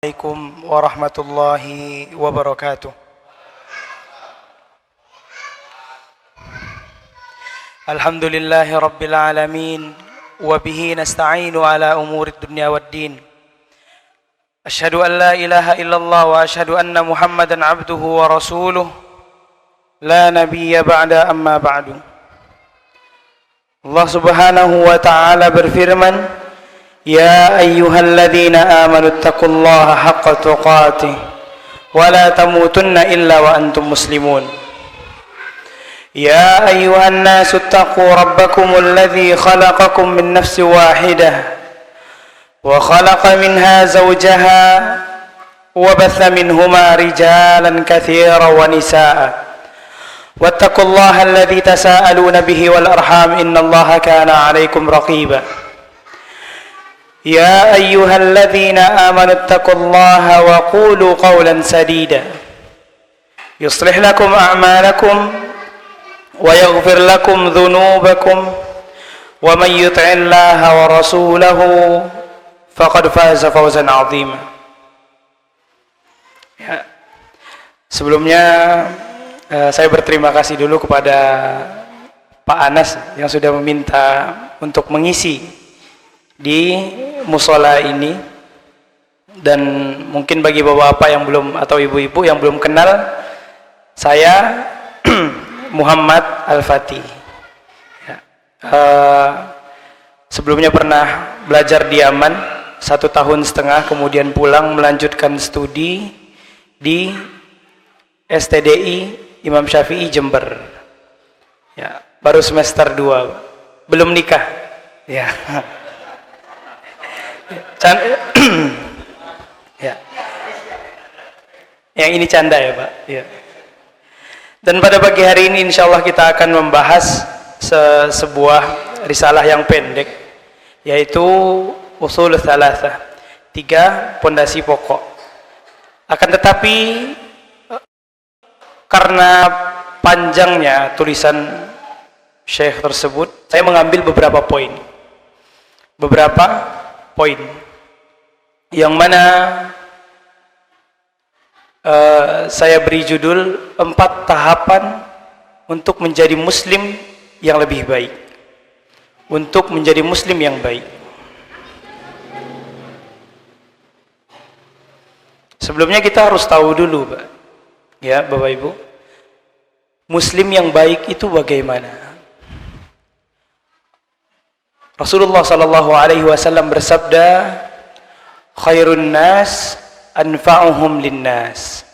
Assalamualaikum warahmatullahi wabarakatuh. Alhamdulillahi rabbil alamin wa bihi nasta'inu ala umuri dunya waddin. Asyhadu an la ilaha illallah wa asyhadu anna Muhammadan abduhu wa rasuluh. La nabiyya ba'da amma ba'du. Allah Subhanahu wa ta'ala berfirman, يا أيها الذين آمنوا اتقوا الله حق تقاته ولا تموتن إلا وأنتم مسلمون يا أيها الناس اتقوا ربكم الذي خلقكم من نفس واحدة وخلق منها زوجها وبث منهما رجالا كثيرا ونساء واتقوا الله الذي تساءلون به والأرحام إن الله كان عليكم رقيبا يا أيها الذين آمنوا اتقوا الله وقولوا قولا سديدا يصلح لكم أعمالكم ويغفر لكم ذنوبكم ومن يطع الله ورسوله فقد فاز فوزا عظيما. Ya, sebelumnya saya berterima kasih dulu kepada Pak Anas yang sudah meminta untuk mengisi di musola ini, dan mungkin bagi bapak-bapak yang belum atau ibu-ibu yang belum kenal, saya Muhammad Al-Fatih. Ya. Sebelumnya pernah belajar di Yaman 1,5 tahun, kemudian pulang melanjutkan studi di STDI Imam Syafi'i Jember. Ya, baru semester 2, belum nikah. Ya. Ya. Yang ini canda ya Pak ya. Dan pada pagi hari ini insya Allah kita akan membahas sebuah risalah yang pendek, yaitu Ushul Tsalatsah, 3 pondasi pokok. Akan tetapi karena panjangnya tulisan Syekh tersebut, saya mengambil beberapa poin yang mana saya beri judul 4 tahapan untuk menjadi muslim yang lebih baik, untuk menjadi muslim yang baik. Sebelumnya kita harus tahu dulu Pak, ya Bapak Ibu, muslim yang baik itu bagaimana. Rasulullah sallallahu alaihi wasallam bersabda, khairun nas anfa'uhum linnas.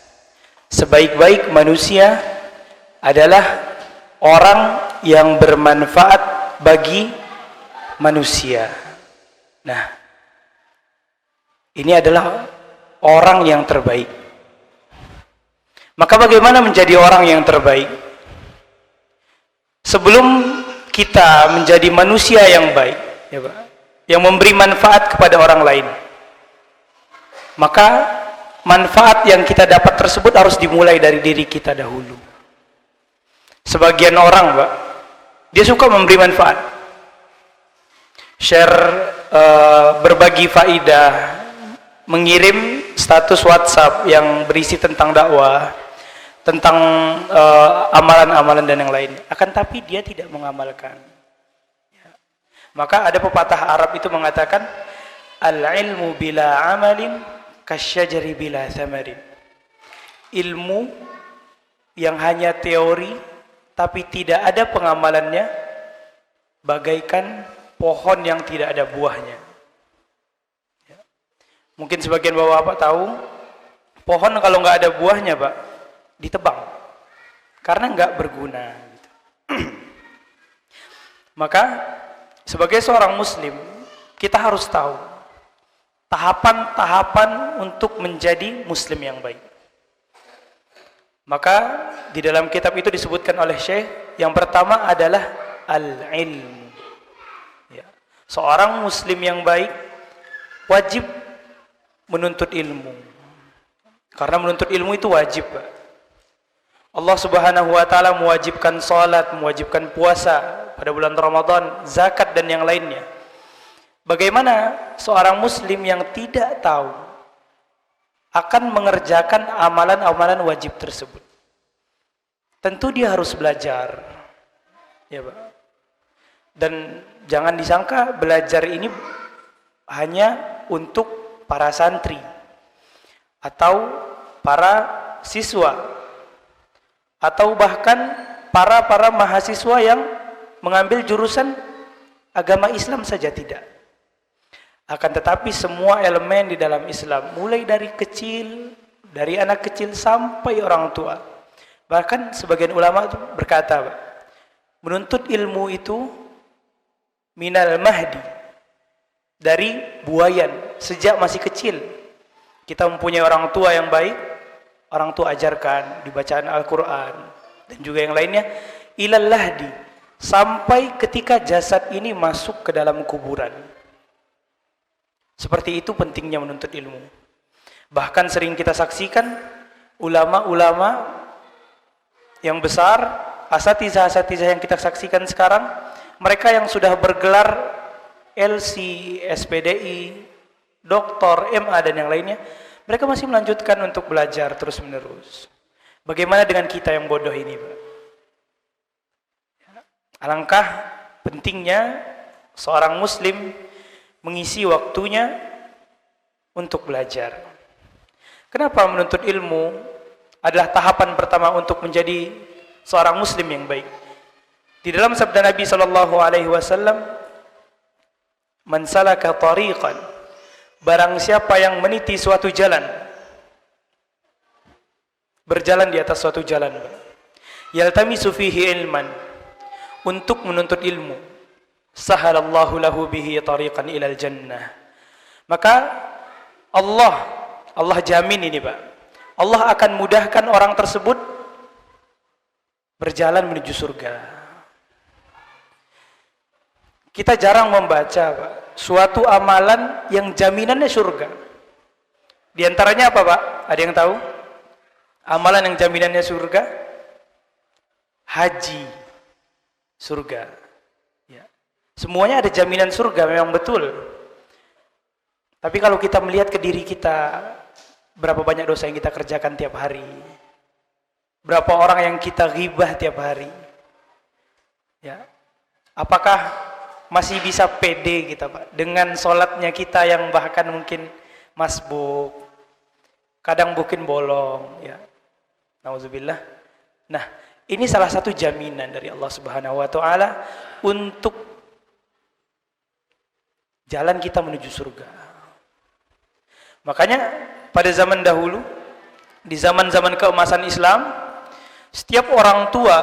Sebaik-baik manusia adalah orang yang bermanfaat bagi manusia. Nah, ini adalah orang yang terbaik. Maka bagaimana menjadi orang yang terbaik? Sebelum kita menjadi manusia yang baik, ya Pak, yang memberi manfaat kepada orang lain, maka manfaat yang kita dapat tersebut harus dimulai dari diri kita dahulu. Sebagian orang Pak, dia suka memberi manfaat, share, berbagi faidah, mengirim status WhatsApp yang berisi tentang dakwah, tentang amalan-amalan dan yang lain, akan tapi dia tidak mengamalkan. Ya. Maka ada pepatah Arab itu mengatakan, al-ilmu bila amalin kasyajari bila thamarin. Ilmu yang hanya teori tapi tidak ada pengamalannya bagaikan pohon yang tidak ada buahnya. Ya. Mungkin sebagian bapak-bapak tahu, pohon kalau nggak ada buahnya Pak, ditebang karena nggak berguna gitu. Maka sebagai seorang muslim kita harus tahu tahapan-tahapan untuk menjadi muslim yang baik. Maka di dalam kitab itu disebutkan oleh Syekh, yang pertama adalah al-ilm. Ya. Seorang muslim yang baik wajib menuntut ilmu, karena menuntut ilmu itu wajib Pak. Allah Subhanahu wa ta'ala mewajibkan salat, mewajibkan puasa pada bulan Ramadan, zakat dan yang lainnya. Bagaimana seorang muslim yang tidak tahu akan mengerjakan amalan-amalan wajib tersebut. Tentu dia harus belajar, ya Pak. Dan jangan disangka belajar ini hanya untuk para santri atau para siswa atau bahkan para mahasiswa yang mengambil jurusan agama Islam saja, tidak. Akan tetapi semua elemen di dalam Islam, mulai dari kecil, dari anak kecil sampai orang tua. Bahkan sebagian ulama itu berkata, menuntut ilmu itu minal mahdi, dari buayan, sejak masih kecil. Kita mempunyai orang tua yang baik, orang tua ajarkan, dibacaan Al-Quran, dan juga yang lainnya, ilal lahdi, sampai ketika jasad ini masuk ke dalam kuburan. Seperti itu pentingnya menuntut ilmu. Bahkan sering kita saksikan, ulama-ulama yang besar, asatizah-asatizah yang kita saksikan sekarang, mereka yang sudah bergelar LC, SPDI, doktor, MA, dan yang lainnya, mereka masih melanjutkan untuk belajar terus-menerus. Bagaimana dengan kita yang bodoh ini, Pak? Alangkah pentingnya seorang muslim mengisi waktunya untuk belajar. Kenapa menuntut ilmu adalah tahapan pertama untuk menjadi seorang muslim yang baik? Di dalam sabda Nabi SAW, man salaka tariqan, barang siapa yang meniti suatu jalan, berjalan di atas suatu jalan, yaltamisu fihi ilman, untuk menuntut ilmu, sahalallahu lahu bihi tariqan ilal jannah, maka Allah jamin ini, Pak, Allah akan mudahkan orang tersebut berjalan menuju surga. Kita jarang membaca, Pak, suatu amalan yang jaminannya surga. Di antaranya apa, Pak? Ada yang tahu? Amalan yang jaminannya surga? Haji, surga. Ya. Semuanya ada jaminan surga, memang betul. Tapi kalau kita melihat ke diri kita, berapa banyak dosa yang kita kerjakan tiap hari? Berapa orang yang kita ghibah tiap hari? Ya. Apakah masih bisa pede kita, Pak, dengan sholatnya kita yang bahkan mungkin masbuk, kadang mungkin bolong, ya. Nauzubillah. Nah, ini salah satu jaminan dari Allah Subhanahu wa taala untuk jalan kita menuju surga. Makanya pada zaman dahulu, di zaman-zaman keemasan Islam, setiap orang tua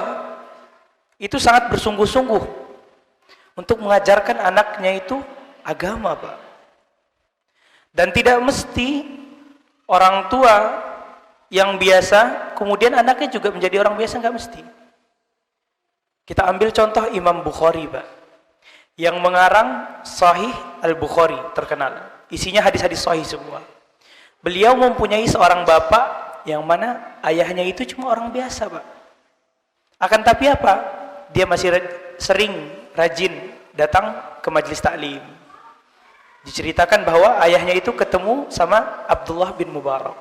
itu sangat bersungguh-sungguh untuk mengajarkan anaknya itu agama, Pak. Dan tidak mesti orang tua yang biasa, kemudian anaknya juga menjadi orang biasa, nggak mesti. Kita ambil contoh Imam Bukhari, Pak, yang mengarang Sahih Al-Bukhari, terkenal. Isinya hadis-hadis sahih semua. Beliau mempunyai seorang bapak yang mana ayahnya itu cuma orang biasa, Pak. Akan tapi apa? Dia masih sering, rajin datang ke majelis taklim. Diceritakan bahwa ayahnya itu ketemu sama Abdullah bin Mubarak,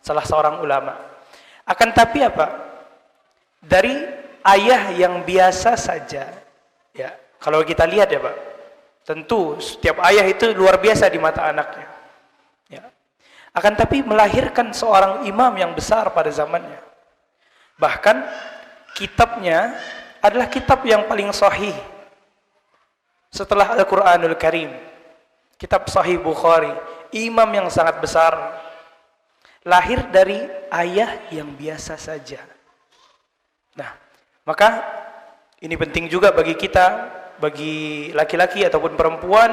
salah seorang ulama. Akan tapi apa? Dari ayah yang biasa saja, ya. Kalau kita lihat, ya, Pak, tentu setiap ayah itu luar biasa di mata anaknya. Ya. Akan tapi melahirkan seorang imam yang besar pada zamannya. Bahkan kitabnya adalah kitab yang paling sahih setelah Al-Quranul Karim. Kitab Sahih Bukhari, imam yang sangat besar, lahir dari ayah yang biasa saja. Nah, maka ini penting juga bagi kita, bagi laki-laki ataupun perempuan,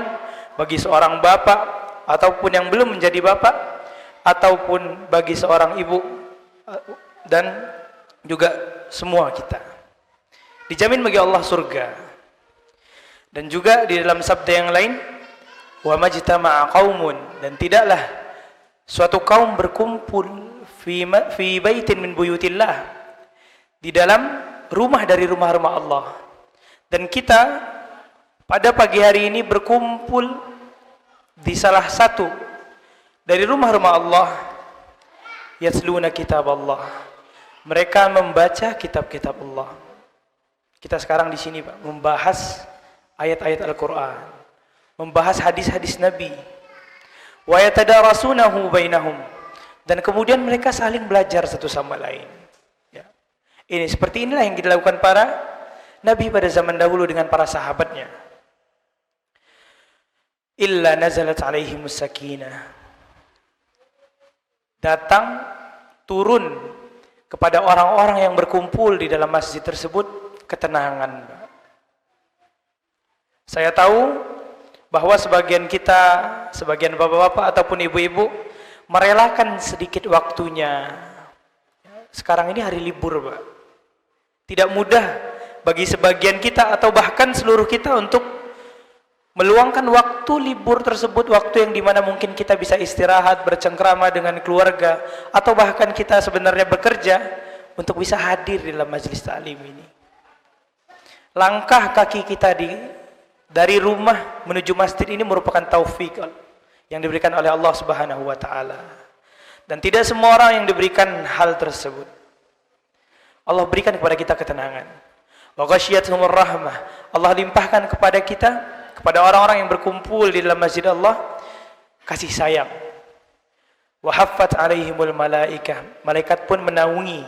bagi seorang bapak ataupun yang belum menjadi bapak, ataupun bagi seorang ibu, dan juga semua kita. Dijamin bagi Allah surga. Dan juga di dalam sabda yang lain, wa majtama'a qaumun, dan tidaklah suatu kaum berkumpul fi baitin min buyutillah, di dalam rumah dari rumah-rumah Allah. Dan kita pada pagi hari ini berkumpul di salah satu dari rumah-rumah Allah yatluna kitab Allah. Mereka membaca kitab-kitab Allah. Kita sekarang di sini, Pak, membahas ayat-ayat Al-Qur'an, membahas hadis-hadis Nabi. Wa yatadarasunahu bainahum. Dan kemudian mereka saling belajar satu sama lain. Ya. Ini seperti inilah yang dilakukan para Nabi pada zaman dahulu dengan para sahabatnya. Illa nazalat alaihimus sakinah. Datang, turun kepada orang-orang yang berkumpul di dalam masjid tersebut ketenangan. Saya tahu bahwa sebagian kita, sebagian bapak-bapak ataupun ibu-ibu merelakan sedikit waktunya. Sekarang ini hari libur, Pak. Tidak mudah bagi sebagian kita atau bahkan seluruh kita untuk meluangkan waktu libur tersebut, waktu yang dimana mungkin kita bisa istirahat, bercengkrama dengan keluarga, atau bahkan kita sebenarnya bekerja untuk bisa hadir di dalam majelis ta'lim ini. Langkah kaki kita dari rumah menuju masjid ini merupakan taufik yang diberikan oleh Allah Subhanahu wa taala. Dan tidak semua orang yang diberikan hal tersebut. Allah berikan kepada kita ketenangan. Wa ghasyiyatuhumur rahmah. Allah limpahkan kepada kita, kepada orang-orang yang berkumpul di dalam masjid Allah, kasih sayang. Wa haffat alaihimul malaikah. Malaikat pun menaungi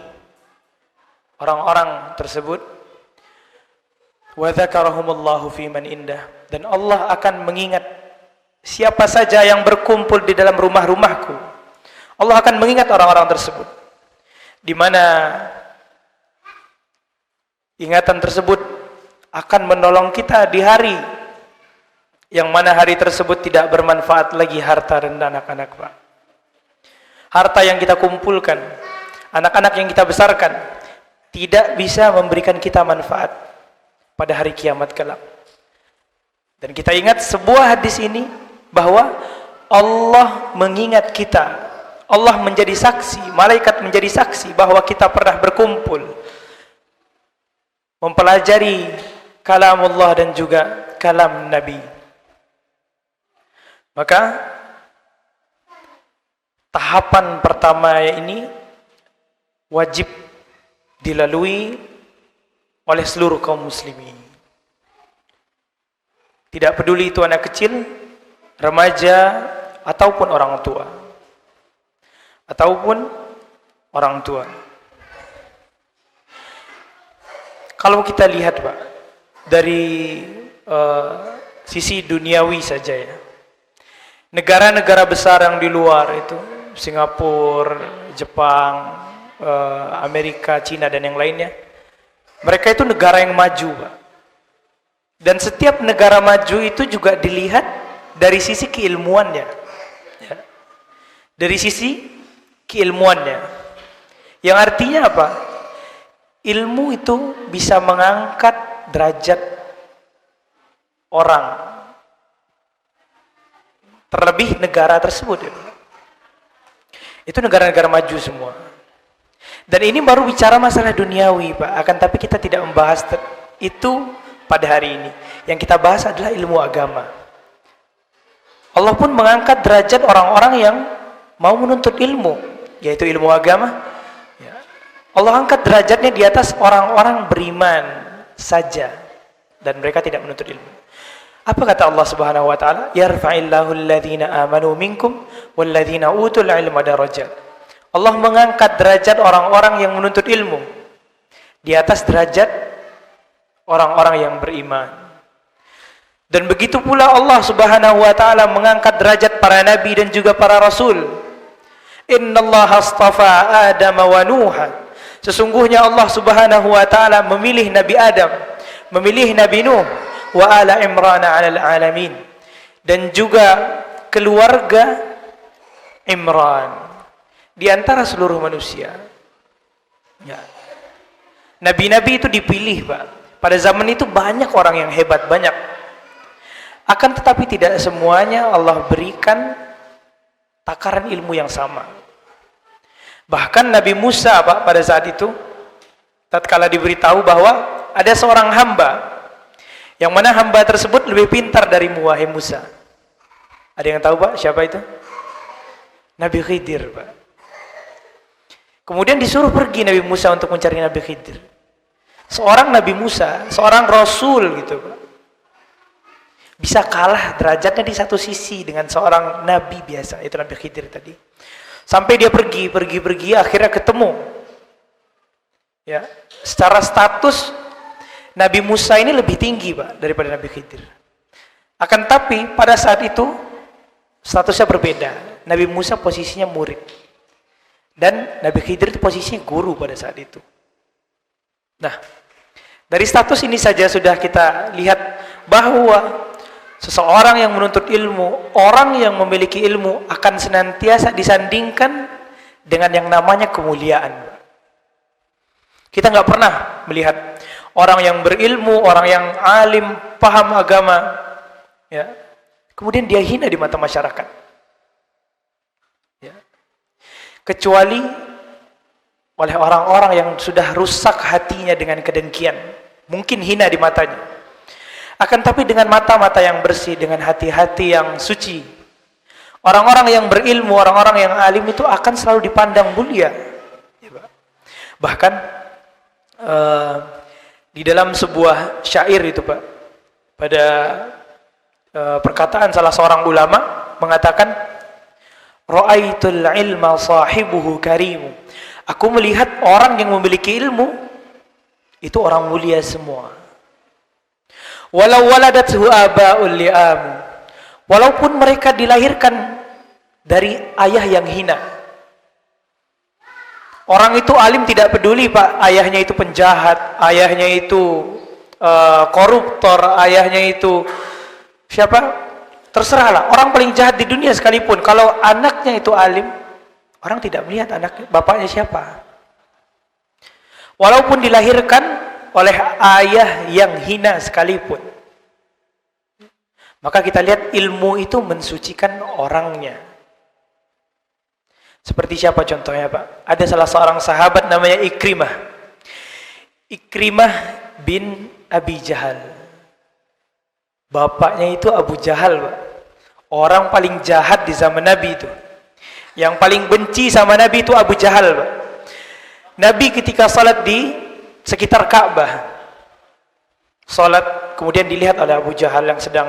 orang-orang tersebut. Wa dzakarahumullahu fi man indah. Dan Allah akan mengingat siapa saja yang berkumpul di dalam rumah-rumahku. Allah akan mengingat orang-orang tersebut. Di mana ingatan tersebut akan menolong kita di hari yang mana hari tersebut tidak bermanfaat lagi harta dan anak-anak, Pak. Harta yang kita kumpulkan, anak-anak yang kita besarkan, tidak bisa memberikan kita manfaat pada hari kiamat kelak. Dan kita ingat sebuah hadis ini, bahwa Allah mengingat kita, Allah menjadi saksi, malaikat menjadi saksi bahwa kita pernah berkumpul mempelajari kalamullah dan juga kalam Nabi. Maka tahapan pertama ini wajib dilalui oleh seluruh kaum muslimin. Tidak peduli itu anak kecil, remaja, ataupun orang tua. Ataupun orang tua. Kalau kita lihat, Pak, dari sisi duniawi saja ya. Negara-negara besar yang di luar itu, Singapura, Jepang, Amerika, Cina, dan yang lainnya, mereka itu negara yang maju, Pak. Dan setiap negara maju itu juga dilihat dari sisi keilmuannya. Ya. Dari sisi keilmuannya. Yang artinya apa? Ilmu itu bisa mengangkat derajat orang. Terlebih negara tersebut. Ya. Itu negara-negara maju semua. Dan ini baru bicara masalah duniawi, Pak. Akan tapi kita tidak membahas itu pada hari ini. Yang kita bahas adalah ilmu agama. Allah pun mengangkat derajat orang-orang yang mau menuntut ilmu, yaitu ilmu agama. Ya. Allah angkat derajatnya di atas orang-orang beriman saja, dan mereka tidak menuntut ilmu. Apa kata Allah Subhanahu wa taala? Yarfa'illahu alladhina amanu minkum walladhina utul ilma darajat. Allah mengangkat derajat orang-orang yang menuntut ilmu di atas derajat orang-orang yang beriman. Dan begitu pula Allah Subhanahu wa taala mengangkat derajat para nabi dan juga para rasul. Innallaha astafa Adam wa Nuha. Sesungguhnya Allah Subhanahu wa taala memilih Nabi Adam, memilih Nabi Nuh, wa ala Imran 'alal alamin. Dan juga keluarga Imran di antara seluruh manusia. Ya. Nabi-nabi itu dipilih, Pak. Pada zaman itu banyak orang yang hebat, banyak. Akan tetapi tidak semuanya Allah berikan takaran ilmu yang sama. Bahkan Nabi Musa, Pak, pada saat itu, tatkala diberitahu bahwa ada seorang hamba, yang mana hamba tersebut lebih pintar darimu, wahai Musa. Ada yang tahu, Pak, siapa itu? Nabi Khidir, Pak. Kemudian disuruh pergi Nabi Musa untuk mencari Nabi Khidir. Seorang Nabi Musa, seorang Rasul gitu Pak, bisa kalah derajatnya di satu sisi dengan seorang Nabi biasa, itu Nabi Khidir tadi. Sampai dia pergi, akhirnya ketemu. Ya, secara status Nabi Musa ini lebih tinggi Pak daripada Nabi Khidir. Akan tapi pada saat itu statusnya berbeda. Nabi Musa posisinya murid. Dan Nabi Khidir itu posisinya guru pada saat itu. Nah, dari status ini saja sudah kita lihat bahwa seseorang yang menuntut ilmu, orang yang memiliki ilmu akan senantiasa disandingkan dengan yang namanya kemuliaan. Kita nggak pernah melihat orang yang berilmu, orang yang alim, paham agama, ya, kemudian dia hina di mata masyarakat. Ya. Kecuali oleh orang-orang yang sudah rusak hatinya dengan kedengkian, mungkin hina di matanya. Akan tapi dengan mata-mata yang bersih, dengan hati-hati yang suci, orang-orang yang berilmu, orang-orang yang alim itu akan selalu dipandang mulia. Bahkan di dalam sebuah syair itu Pak, pada perkataan salah seorang ulama mengatakan, ra'aitul ilma sahibuhu karimu. Aku melihat orang yang memiliki ilmu itu orang mulia semua. Walau waladathu aba'ul li'am. Walaupun mereka dilahirkan dari ayah yang hina. Orang itu alim tidak peduli Pak, ayahnya itu penjahat, ayahnya itu koruptor, ayahnya itu siapa? Terserahlah, orang paling jahat di dunia sekalipun, kalau anaknya itu alim, orang tidak melihat anaknya, bapaknya siapa. Walaupun dilahirkan oleh ayah yang hina sekalipun. Maka kita lihat ilmu itu mensucikan orangnya. Seperti siapa contohnya Pak? Ada salah seorang sahabat namanya Ikrimah. Ikrimah bin Abi Jahal. Bapaknya itu Abu Jahal Pak. Orang paling jahat di zaman Nabi itu. Yang paling benci sama Nabi itu Abu Jahal Pak. Nabi ketika salat di sekitar Ka'bah, salat, kemudian dilihat oleh Abu Jahal yang sedang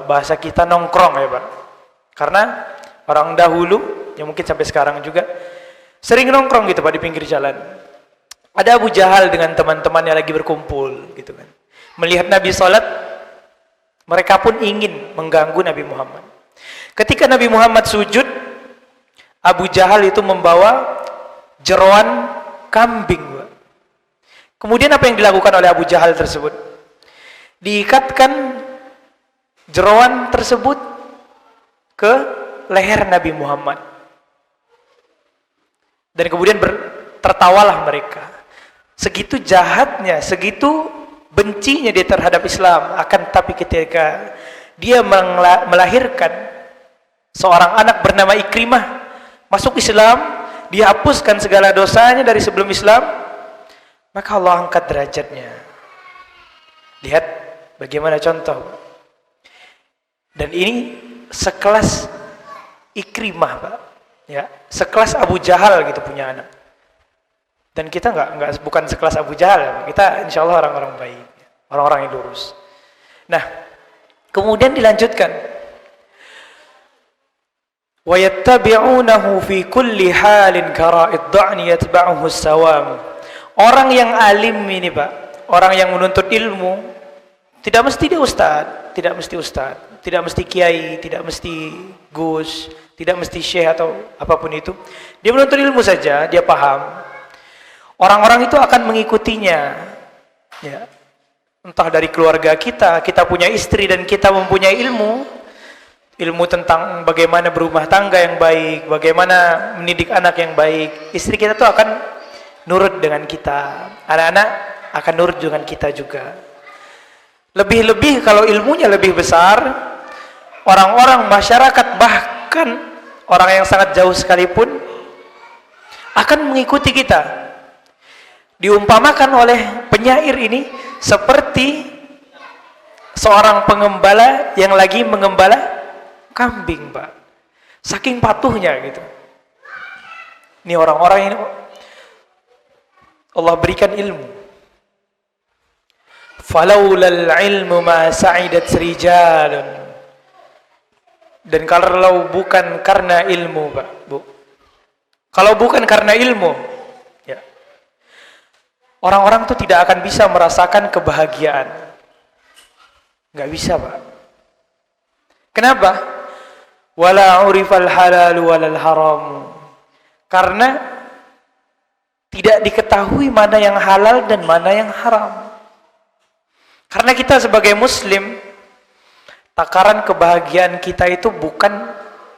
bahasa kita nongkrong ya Pak. Karena orang dahulu, yang mungkin sampai sekarang juga, sering nongkrong gitu Pak di pinggir jalan. Ada Abu Jahal dengan teman-temannya lagi berkumpul gitu kan. Melihat Nabi salat, mereka pun ingin mengganggu Nabi Muhammad. Ketika Nabi Muhammad sujud, Abu Jahal itu membawa jeroan kambing. Kemudian apa yang dilakukan oleh Abu Jahal tersebut? Diikatkan jeroan tersebut ke leher Nabi Muhammad. Dan kemudian tertawalah mereka. Segitu jahatnya, segitu bencinya dia terhadap Islam. Akan tapi ketika dia melahirkan seorang anak bernama Ikrimah, masuk Islam, dihapuskan segala dosanya dari sebelum Islam, maka Allah angkat derajatnya. Lihat bagaimana contoh. Dan ini sekelas Ikrimah Pak, ya, sekelas Abu Jahal gitu punya anak. Dan kita bukan sekelas Abu Jahal, kita insya Allah orang-orang baik, orang-orang yang lurus. Nah, kemudian dilanjutkan, wa yattabi'unahu fi kulli halin kara'id dha'ni yatba'uhu as-sawam. Orang yang alim ini Pak, orang yang menuntut ilmu, tidak mesti dia ustaz, tidak mesti kiai, tidak mesti gus, tidak mesti syekh atau apapun itu. Dia menuntut ilmu saja, dia paham. Orang-orang itu akan mengikutinya. Ya. Entah dari keluarga kita punya istri dan kita mempunyai ilmu tentang bagaimana berumah tangga yang baik, bagaimana mendidik anak yang baik. Istri kita tuh akan nurut dengan kita. Anak-anak akan nurut dengan kita juga. Lebih-lebih kalau ilmunya lebih besar, orang-orang masyarakat bahkan orang yang sangat jauh sekalipun akan mengikuti kita. Diumpamakan oleh penyair ini seperti seorang pengembala yang lagi mengembala kambing Pak. Saking patuhnya gitu. Ini orang-orang ini Allah berikan ilmu. Falaulal ilmu ma sa'idat rijalun. Dan kalau bukan karena ilmu, Pak, Bu. Kalau bukan karena ilmu, ya. Orang-orang itu tidak akan bisa merasakan kebahagiaan. Enggak bisa, Pak. Kenapa? Wala urifal halal walal haram. Karena tidak diketahui mana yang halal dan mana yang haram. Karena kita sebagai muslim, takaran kebahagiaan kita itu bukan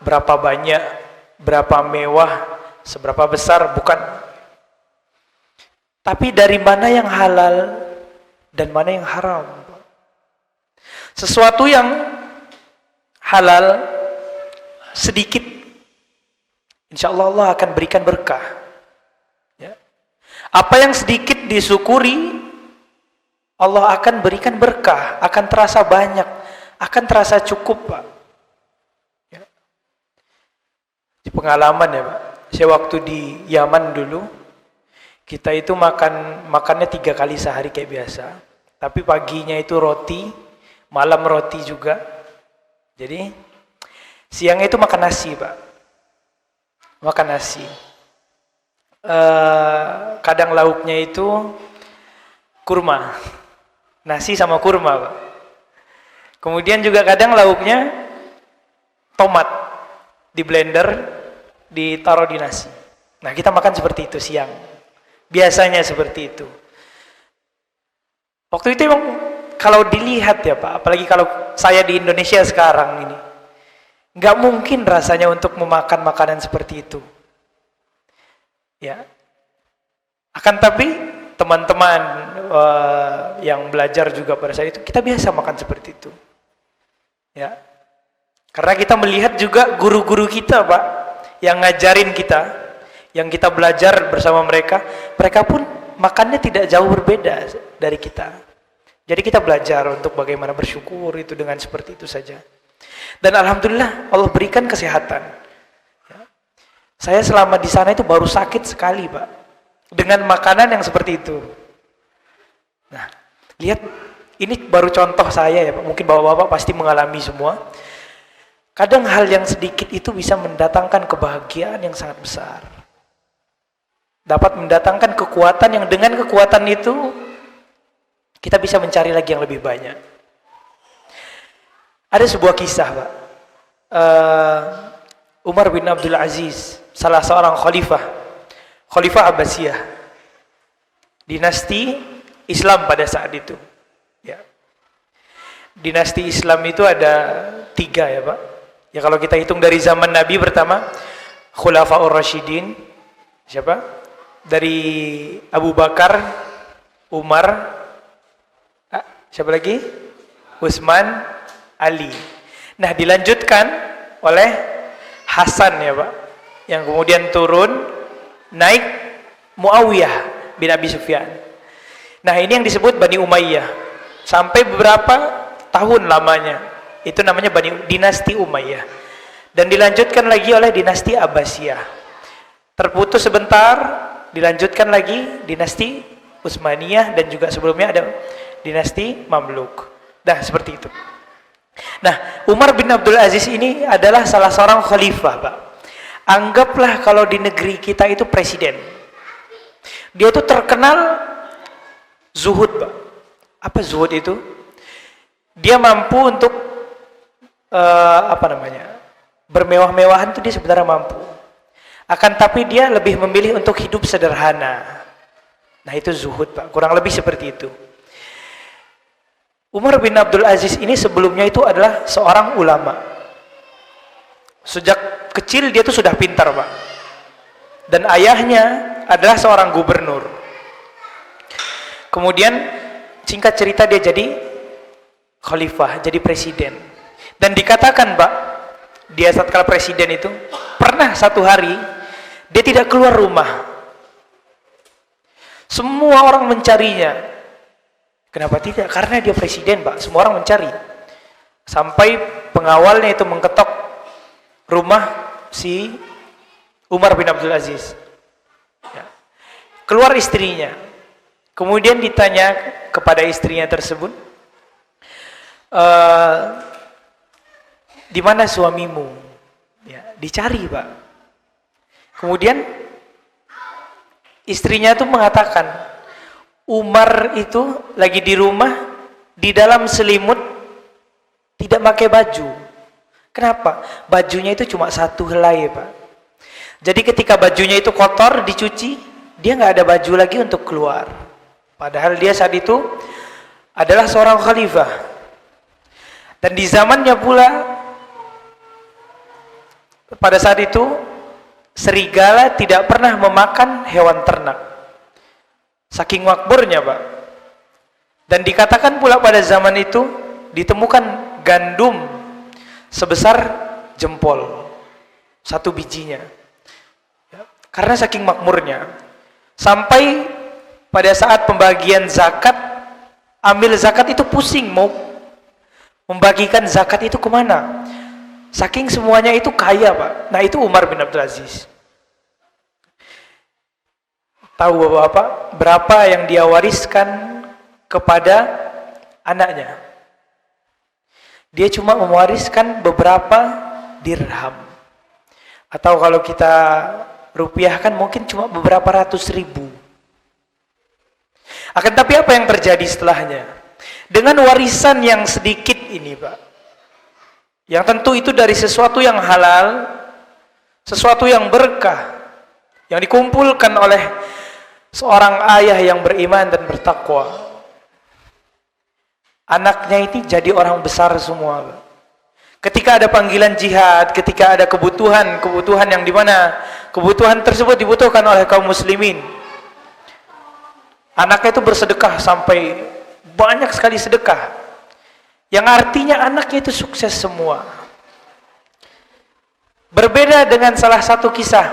berapa banyak, berapa mewah, seberapa besar, bukan. Tapi dari mana yang halal dan mana yang haram. Sesuatu yang halal sedikit, insya Allah Allah akan berikan berkah. Ya. Apa yang sedikit disyukuri, Allah akan berikan berkah, akan terasa banyak, akan terasa cukup, Pak. Ya. Di pengalaman ya, Pak. Saya waktu di Yaman dulu, kita itu makannya 3 kali sehari kayak biasa. Tapi paginya itu roti, malam roti juga. Jadi siangnya itu makan nasi, Pak. Makan nasi. Kadang lauknya itu kurma. Nasi sama kurma, Pak. Kemudian juga kadang lauknya tomat. Di blender, ditaruh di nasi. Nah, kita makan seperti itu siang. Biasanya seperti itu. Waktu itu emang kalau dilihat ya, Pak, apalagi kalau saya di Indonesia sekarang ini, nggak mungkin rasanya untuk memakan makanan seperti itu. Ya. Akan tapi teman-teman yang belajar juga pada saat itu, kita biasa makan seperti itu. Ya. Karena kita melihat juga guru-guru kita, Pak, yang ngajarin kita, yang kita belajar bersama mereka, mereka pun makannya tidak jauh berbeda dari kita. Jadi kita belajar untuk bagaimana bersyukur itu dengan seperti itu saja. Dan alhamdulillah Allah berikan kesehatan. Ya. Saya selama di sana itu baru sakit sekali, Pak, dengan makanan yang seperti itu. Nah, lihat, ini baru contoh saya ya, Pak. Mungkin bapak-bapak pasti mengalami semua. Kadang hal yang sedikit itu bisa mendatangkan kebahagiaan yang sangat besar. Dapat mendatangkan kekuatan yang dengan kekuatan itu kita bisa mencari lagi yang lebih banyak. Ada sebuah kisah, Pak. Umar bin Abdul Aziz, salah seorang khalifah Abbasiyah, dinasti Islam pada saat itu. Ya. Dinasti Islam itu ada 3 ya, Pak. Ya, kalau kita hitung dari zaman Nabi pertama, Khulafaur Rasyidin, siapa? Dari Abu Bakar, Umar, siapa lagi? Utsman, Ali. Nah, dilanjutkan oleh Hasan ya, Pak. Yang kemudian turun, naik Muawiyah bin Abi Sufyan. Nah, ini yang disebut Bani Umayyah. Sampai beberapa tahun lamanya. Itu namanya dinasti Umayyah. Dan dilanjutkan lagi oleh dinasti Abbasiyah. Terputus sebentar, dilanjutkan lagi dinasti Utsmaniyah, dan juga sebelumnya ada dinasti Mamluk. Nah, seperti itu. Nah, Umar bin Abdul Aziz ini adalah salah seorang khalifah, Pak. Anggaplah kalau di negeri kita itu presiden. Dia itu terkenal zuhud, Pak. Apa zuhud itu? Dia mampu untuk bermewah-mewahan itu dia sebenarnya mampu. Akan tapi dia lebih memilih untuk hidup sederhana. Nah, itu zuhud, Pak. Kurang lebih seperti itu. Umar bin Abdul Aziz ini sebelumnya itu adalah seorang ulama. Sejak kecil dia itu sudah pintar, Pak. Dan ayahnya adalah seorang gubernur. Kemudian singkat cerita dia jadi khalifah, jadi presiden. Dan dikatakan, Pak, dia tatkala presiden itu pernah satu hari dia tidak keluar rumah. Semua orang mencarinya. Kenapa tidak? Karena dia presiden, Pak. Semua orang mencari. Sampai pengawalnya itu mengketok rumah si Umar bin Abdul Aziz. Keluar istrinya. Kemudian ditanya kepada istrinya tersebut, di mana suamimu? Ya, dicari, Pak. Kemudian istrinya itu mengatakan, Umar itu lagi di rumah, di dalam selimut, tidak pakai baju. Kenapa? Bajunya itu cuma satu helai, Pak. Jadi ketika bajunya itu kotor, dicuci, dia nggak ada baju lagi untuk keluar. Padahal dia saat itu adalah seorang khalifah. Dan di zamannya pula, pada saat itu, serigala tidak pernah memakan hewan ternak. Saking makmurnya, Pak. Dan dikatakan pula pada zaman itu, ditemukan gandum sebesar jempol, satu bijinya. Karena saking makmurnya. Sampai pada saat pembagian zakat, ambil zakat itu pusing, mau membagikan zakat itu kemana? Saking semuanya itu kaya, Pak. Nah, itu Umar bin Abdul Aziz. Tahu Bapak, berapa yang dia wariskan kepada anaknya? Dia cuma mewariskan beberapa dirham. Atau kalau kita rupiahkan mungkin cuma beberapa ratus ribu. Akan tapi apa yang terjadi setelahnya? Dengan warisan yang sedikit ini, Pak, yang tentu itu dari sesuatu yang halal, sesuatu yang berkah, yang dikumpulkan oleh seorang ayah yang beriman dan bertakwa. Anaknya ini jadi orang besar semua, Pak. Ketika ada panggilan jihad, ketika ada kebutuhan yang dimana kebutuhan tersebut dibutuhkan oleh kaum muslimin, anaknya itu bersedekah sampai banyak sekali sedekah, yang artinya anaknya itu sukses semua. Berbeda dengan salah satu kisah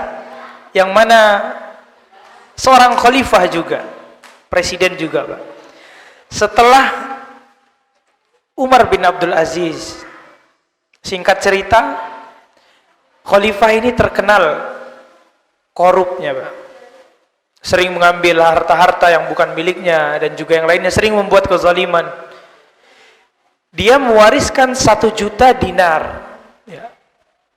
yang mana seorang khalifah juga, presiden juga, Pak. Setelah Umar bin Abdul Aziz, singkat cerita, khalifah ini terkenal korupnya, Pak. Sering mengambil harta-harta yang bukan miliknya dan juga yang lainnya, sering membuat kezaliman. Dia mewariskan 1 juta dinar. Ya.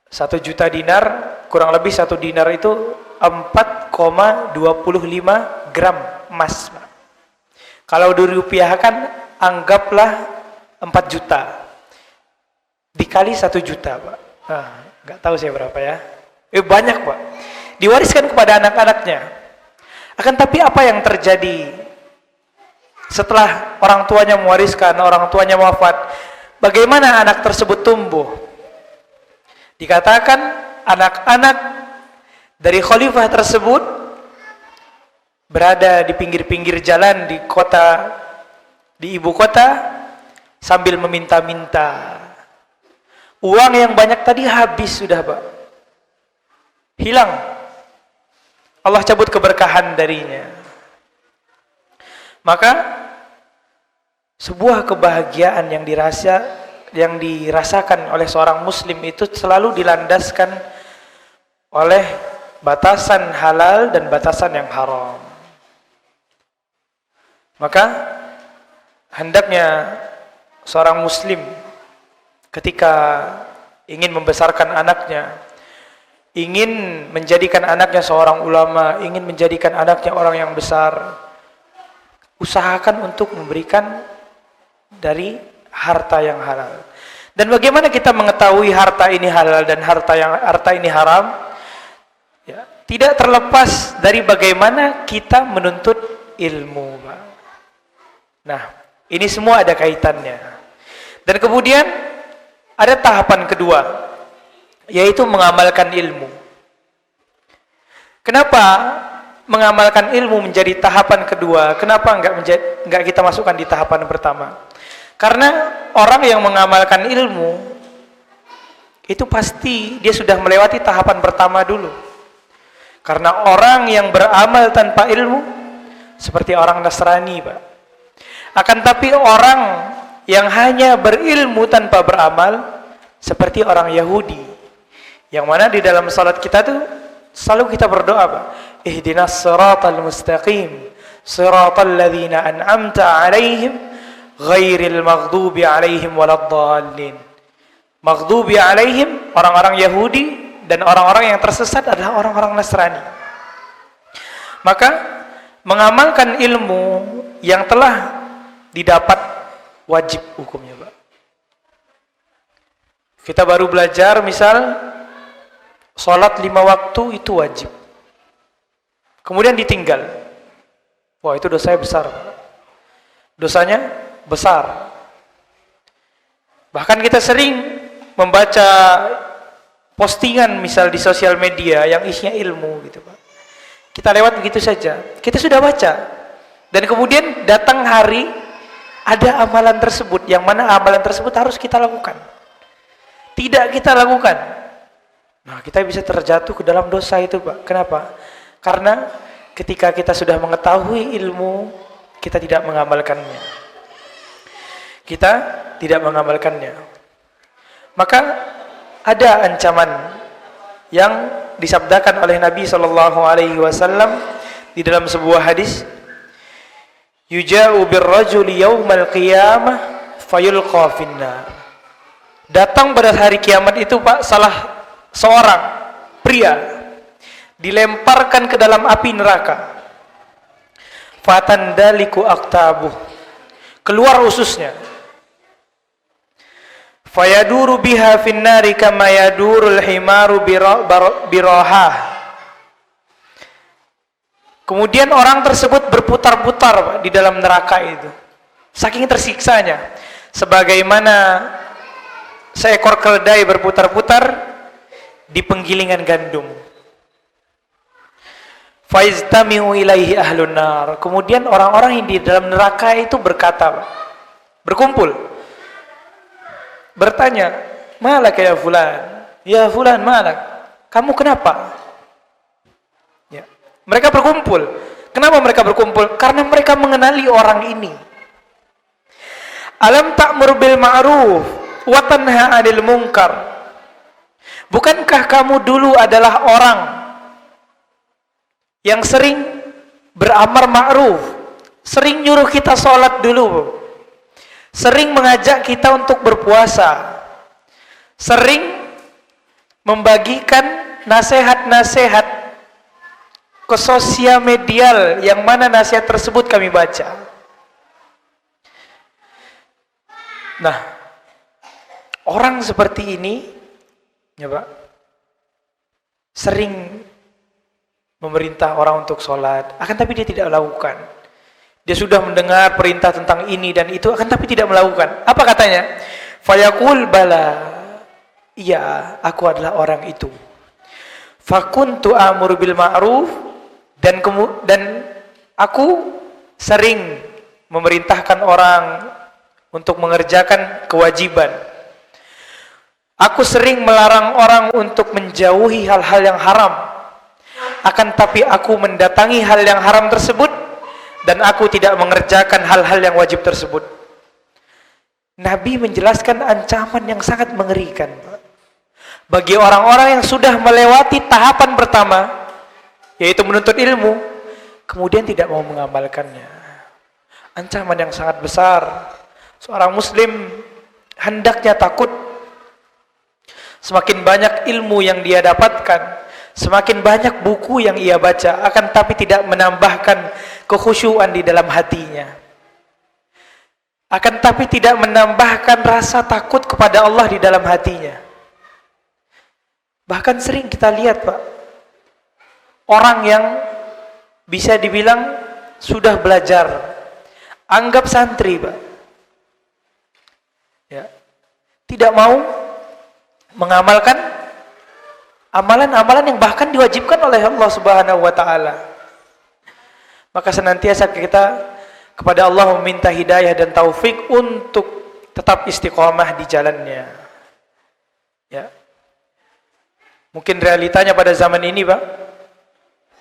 1 juta dinar, kurang lebih 1 dinar itu 4,25 gram emas, Pak. Kalau dirupiahkan, anggaplah 4 juta. Dikali 1 juta, Pak. Nah, nggak tahu saya berapa ya. Banyak, Pak. Diwariskan kepada anak-anaknya. Akan tapi apa yang terjadi setelah orang tuanya mewariskan, orang tuanya wafat? Bagaimana anak tersebut tumbuh? Dikatakan anak-anak dari khalifah tersebut berada di pinggir-pinggir jalan di kota, di ibu kota, sambil meminta-minta. Uang yang banyak tadi habis sudah, Pak. Hilang. Allah cabut keberkahan darinya. Maka sebuah kebahagiaan yang dirasakan oleh seorang muslim itu selalu dilandaskan oleh batasan halal dan batasan yang haram. Maka hendaknya seorang muslim ketika ingin membesarkan anaknya, ingin menjadikan anaknya seorang ulama, ingin menjadikan anaknya orang yang besar, usahakan untuk memberikan dari harta yang halal. Dan bagaimana kita mengetahui harta ini halal dan harta ini haram? Ya, tidak terlepas dari bagaimana kita menuntut ilmu, Pak. Nah, ini semua ada kaitannya. Dan kemudian ada tahapan kedua, yaitu mengamalkan ilmu. Kenapa mengamalkan ilmu menjadi tahapan kedua? Kenapa enggak kita masukkan di tahapan pertama? Karena orang yang mengamalkan ilmu itu pasti dia sudah melewati tahapan pertama dulu. Karena orang yang beramal tanpa ilmu seperti orang Nasrani, Pak. Akan tapi orang yang hanya berilmu tanpa beramal seperti orang Yahudi. Yang mana di dalam salat kita tuh selalu kita berdoa, Pak. Ihdinas siratal mustaqim, siratal ladzina an'amta 'alaihim, ghairil maghdubi 'alaihim waladdallin. Maghdubi 'alaihim orang-orang Yahudi dan orang-orang yang tersesat adalah orang-orang Nasrani. Maka mengamalkan ilmu yang telah didapat wajib hukumnya, Pak. Kita baru belajar misal sholat 5 waktu itu wajib, kemudian ditinggal. Wah, itu dosanya besar, Pak. Dosanya besar. Bahkan kita sering membaca postingan misal di sosial media yang isinya ilmu gitu, Pak. Kita lewat begitu saja. Kita sudah baca. Dan kemudian datang hari ada amalan tersebut, yang mana amalan tersebut harus kita lakukan. Tidak kita lakukan. Nah, kita bisa terjatuh ke dalam dosa itu, Pak. Kenapa? Karena ketika kita sudah mengetahui ilmu, kita tidak mengamalkannya. Kita tidak mengamalkannya. Maka ada ancaman yang disabdakan oleh Nabi SAW di dalam sebuah hadis, yuja'u birrajuli yawmal qiyamah fayulqa finnar. Datang pada hari kiamat itu, Pak, salah seorang pria dilemparkan ke dalam api neraka. Fatandaliku aktabuh, keluar ususnya. Fayaduru biha finnari kama yadurul himaru birahah. Kemudian orang tersebut berputar-putar, Pak, di dalam neraka itu. Saking tersiksanya. Sebagaimana seekor keledai berputar-putar di penggilingan gandum. Faiztami'u ilaihi ahlun nar. Kemudian orang-orang yang di dalam neraka itu berkata, Pak, berkumpul, bertanya, malak ya fulan? Ya fulan, malak? Kamu kenapa? Ya. Mereka berkumpul. Kenapa mereka berkumpul? Karena mereka mengenali orang ini. Alam ta'mur bil ma'ruf wa tanha 'anil munkar. Bukankah kamu dulu adalah orang yang sering beramar ma'ruf, sering nyuruh kita sholat dulu, sering mengajak kita untuk berpuasa, sering membagikan nasihat-nasihat ke sosial media yang mana nasihat tersebut kami baca. Nah, orang seperti ini, ya Pak, sering memerintah orang untuk sholat, akan tapi dia tidak melakukan. Dia sudah mendengar perintah tentang ini dan itu, akan tapi tidak melakukan. Apa katanya? Fayaqul bala, iya, aku adalah orang itu. Fakuntu amur bil ma'ruf, dan aku sering memerintahkan orang untuk mengerjakan kewajiban. Aku sering melarang orang untuk menjauhi hal-hal yang haram. Akan tapi aku mendatangi hal yang haram tersebut dan aku tidak mengerjakan hal-hal yang wajib tersebut. Nabi menjelaskan ancaman yang sangat mengerikan, Pak, bagi orang-orang yang sudah melewati tahapan pertama, yaitu menuntut ilmu, kemudian tidak mau mengamalkannya. Ancaman yang sangat besar. Seorang muslim hendaknya takut. Semakin banyak ilmu yang dia dapatkan, semakin banyak buku yang ia baca, akan tapi tidak menambahkan kekhusyuan di dalam hatinya, akan tapi tidak menambahkan rasa takut kepada Allah di dalam hatinya. Bahkan sering kita lihat, Pak, orang yang bisa dibilang sudah belajar, anggap santri, Pak, ya, tidak mau mengamalkan amalan-amalan yang bahkan diwajibkan oleh Allah Subhanahu wa taala. Maka senantiasa kita kepada Allah meminta hidayah dan taufik untuk tetap istiqomah di jalannya. Ya. Mungkin realitanya pada zaman ini, Pak,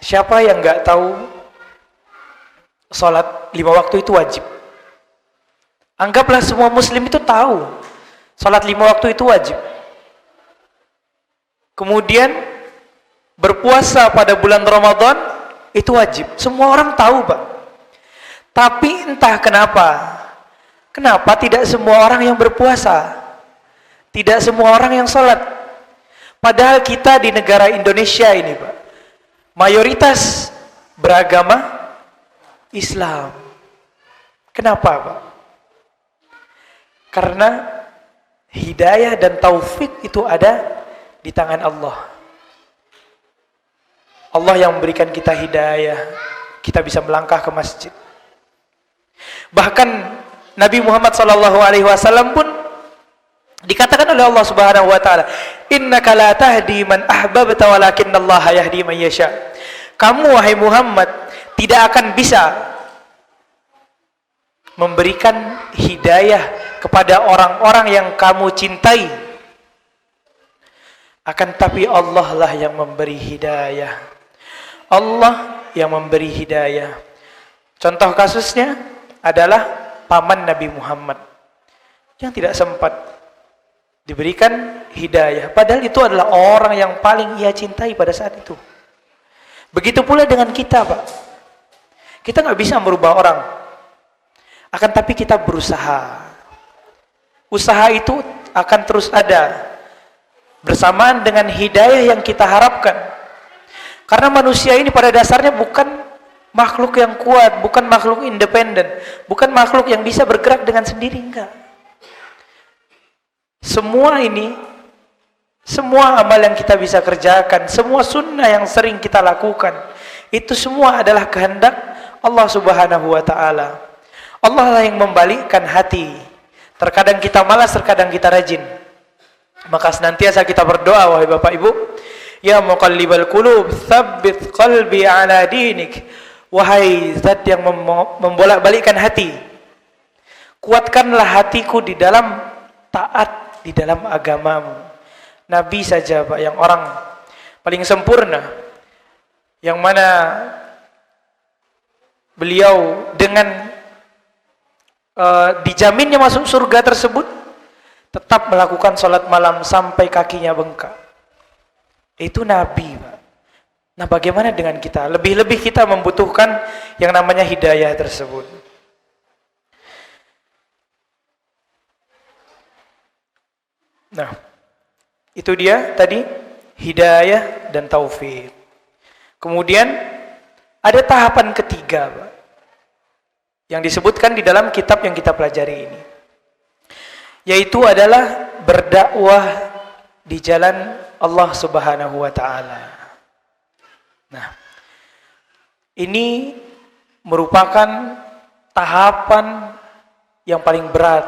siapa yang enggak tahu salat 5 waktu itu wajib? Anggaplah semua muslim itu tahu salat 5 waktu itu wajib. Kemudian Berpuasa pada bulan Ramadan itu wajib. Semua orang tahu, Pak. Tapi entah kenapa tidak semua orang yang berpuasa, tidak semua orang yang sholat. Padahal kita di negara Indonesia ini, Pak, mayoritas beragama Islam. Kenapa, Pak? Karena hidayah dan taufik itu ada di tangan Allah. Allah yang memberikan kita hidayah, kita bisa melangkah ke masjid. Bahkan Nabi Muhammad SAW pun dikatakan oleh Allah Subhanahu wa taala, "Innaka la tahdi man ahbabta walakinnallaha yahdi man yasha." Kamu wahai Muhammad tidak akan bisa memberikan hidayah kepada orang-orang yang kamu cintai. Akan tapi Allah lah yang memberi hidayah. Allah yang memberi hidayah. Contoh kasusnya adalah paman Nabi Muhammad yang tidak sempat diberikan hidayah. Padahal itu adalah orang yang paling ia cintai pada saat itu. Begitu pula dengan kita, Pak. Kita nggak bisa merubah orang. Akan tapi kita berusaha. Usaha itu akan terus ada bersamaan dengan hidayah yang kita harapkan. Karena manusia ini pada dasarnya bukan makhluk yang kuat, bukan makhluk independen, bukan makhluk yang bisa bergerak dengan sendiri, enggak. Semua ini, semua amal yang kita bisa kerjakan, semua sunnah yang sering kita lakukan, itu semua adalah kehendak Allah Subhanahu wa taala. Allah lah yang membalikkan hati. Terkadang kita malas, terkadang kita rajin. Maka senantiasa kita berdoa, wahai Bapak Ibu, ya muqallibal qulub, tsabbit qalbi ala dinik. Wahai zat yang membolak-balikkan hati, kuatkanlah hatiku di dalam taat, di dalam agamamu. Nabi saja, Pak, yang orang paling sempurna, yang mana beliau dengan dijaminnya masuk surga tersebut, tetap melakukan sholat malam sampai kakinya bengkak. Itu Nabi, Pak. Nah, bagaimana dengan kita? Lebih-lebih kita membutuhkan yang namanya hidayah tersebut. Nah, itu dia tadi hidayah dan taufik. Kemudian ada tahapan ketiga, Pak, yang disebutkan di dalam kitab yang kita pelajari ini, yaitu adalah berdakwah di jalan Allah Subhanahu wa taala. Nah, ini merupakan tahapan yang paling berat.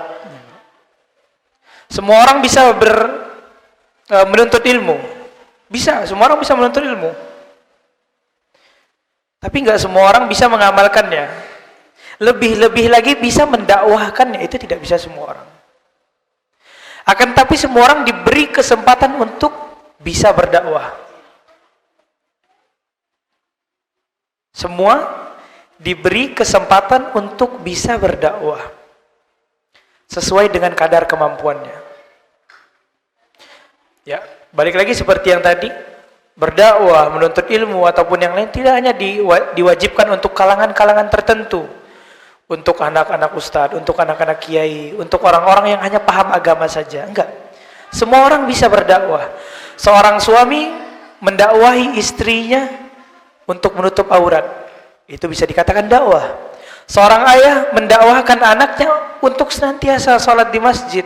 Semua orang bisa menuntut ilmu. Bisa, semua orang bisa menuntut ilmu. Tapi enggak semua orang bisa mengamalkannya. Lebih-lebih lagi bisa mendakwahkannya, itu tidak bisa semua orang. Akan tapi semua orang diberi kesempatan untuk bisa berdakwah. Semua diberi kesempatan untuk bisa berdakwah sesuai dengan kadar kemampuannya. Ya, balik lagi seperti yang tadi, berdakwah, menuntut ilmu ataupun yang lain tidak hanya diwajibkan untuk kalangan-kalangan tertentu, untuk anak-anak ustadz, untuk anak-anak kiai, untuk orang-orang yang hanya paham agama saja. Enggak. Semua orang bisa berdakwah. Seorang suami mendakwahi istrinya untuk menutup aurat, itu bisa dikatakan dakwah. Seorang ayah mendakwahkan anaknya untuk senantiasa sholat di masjid,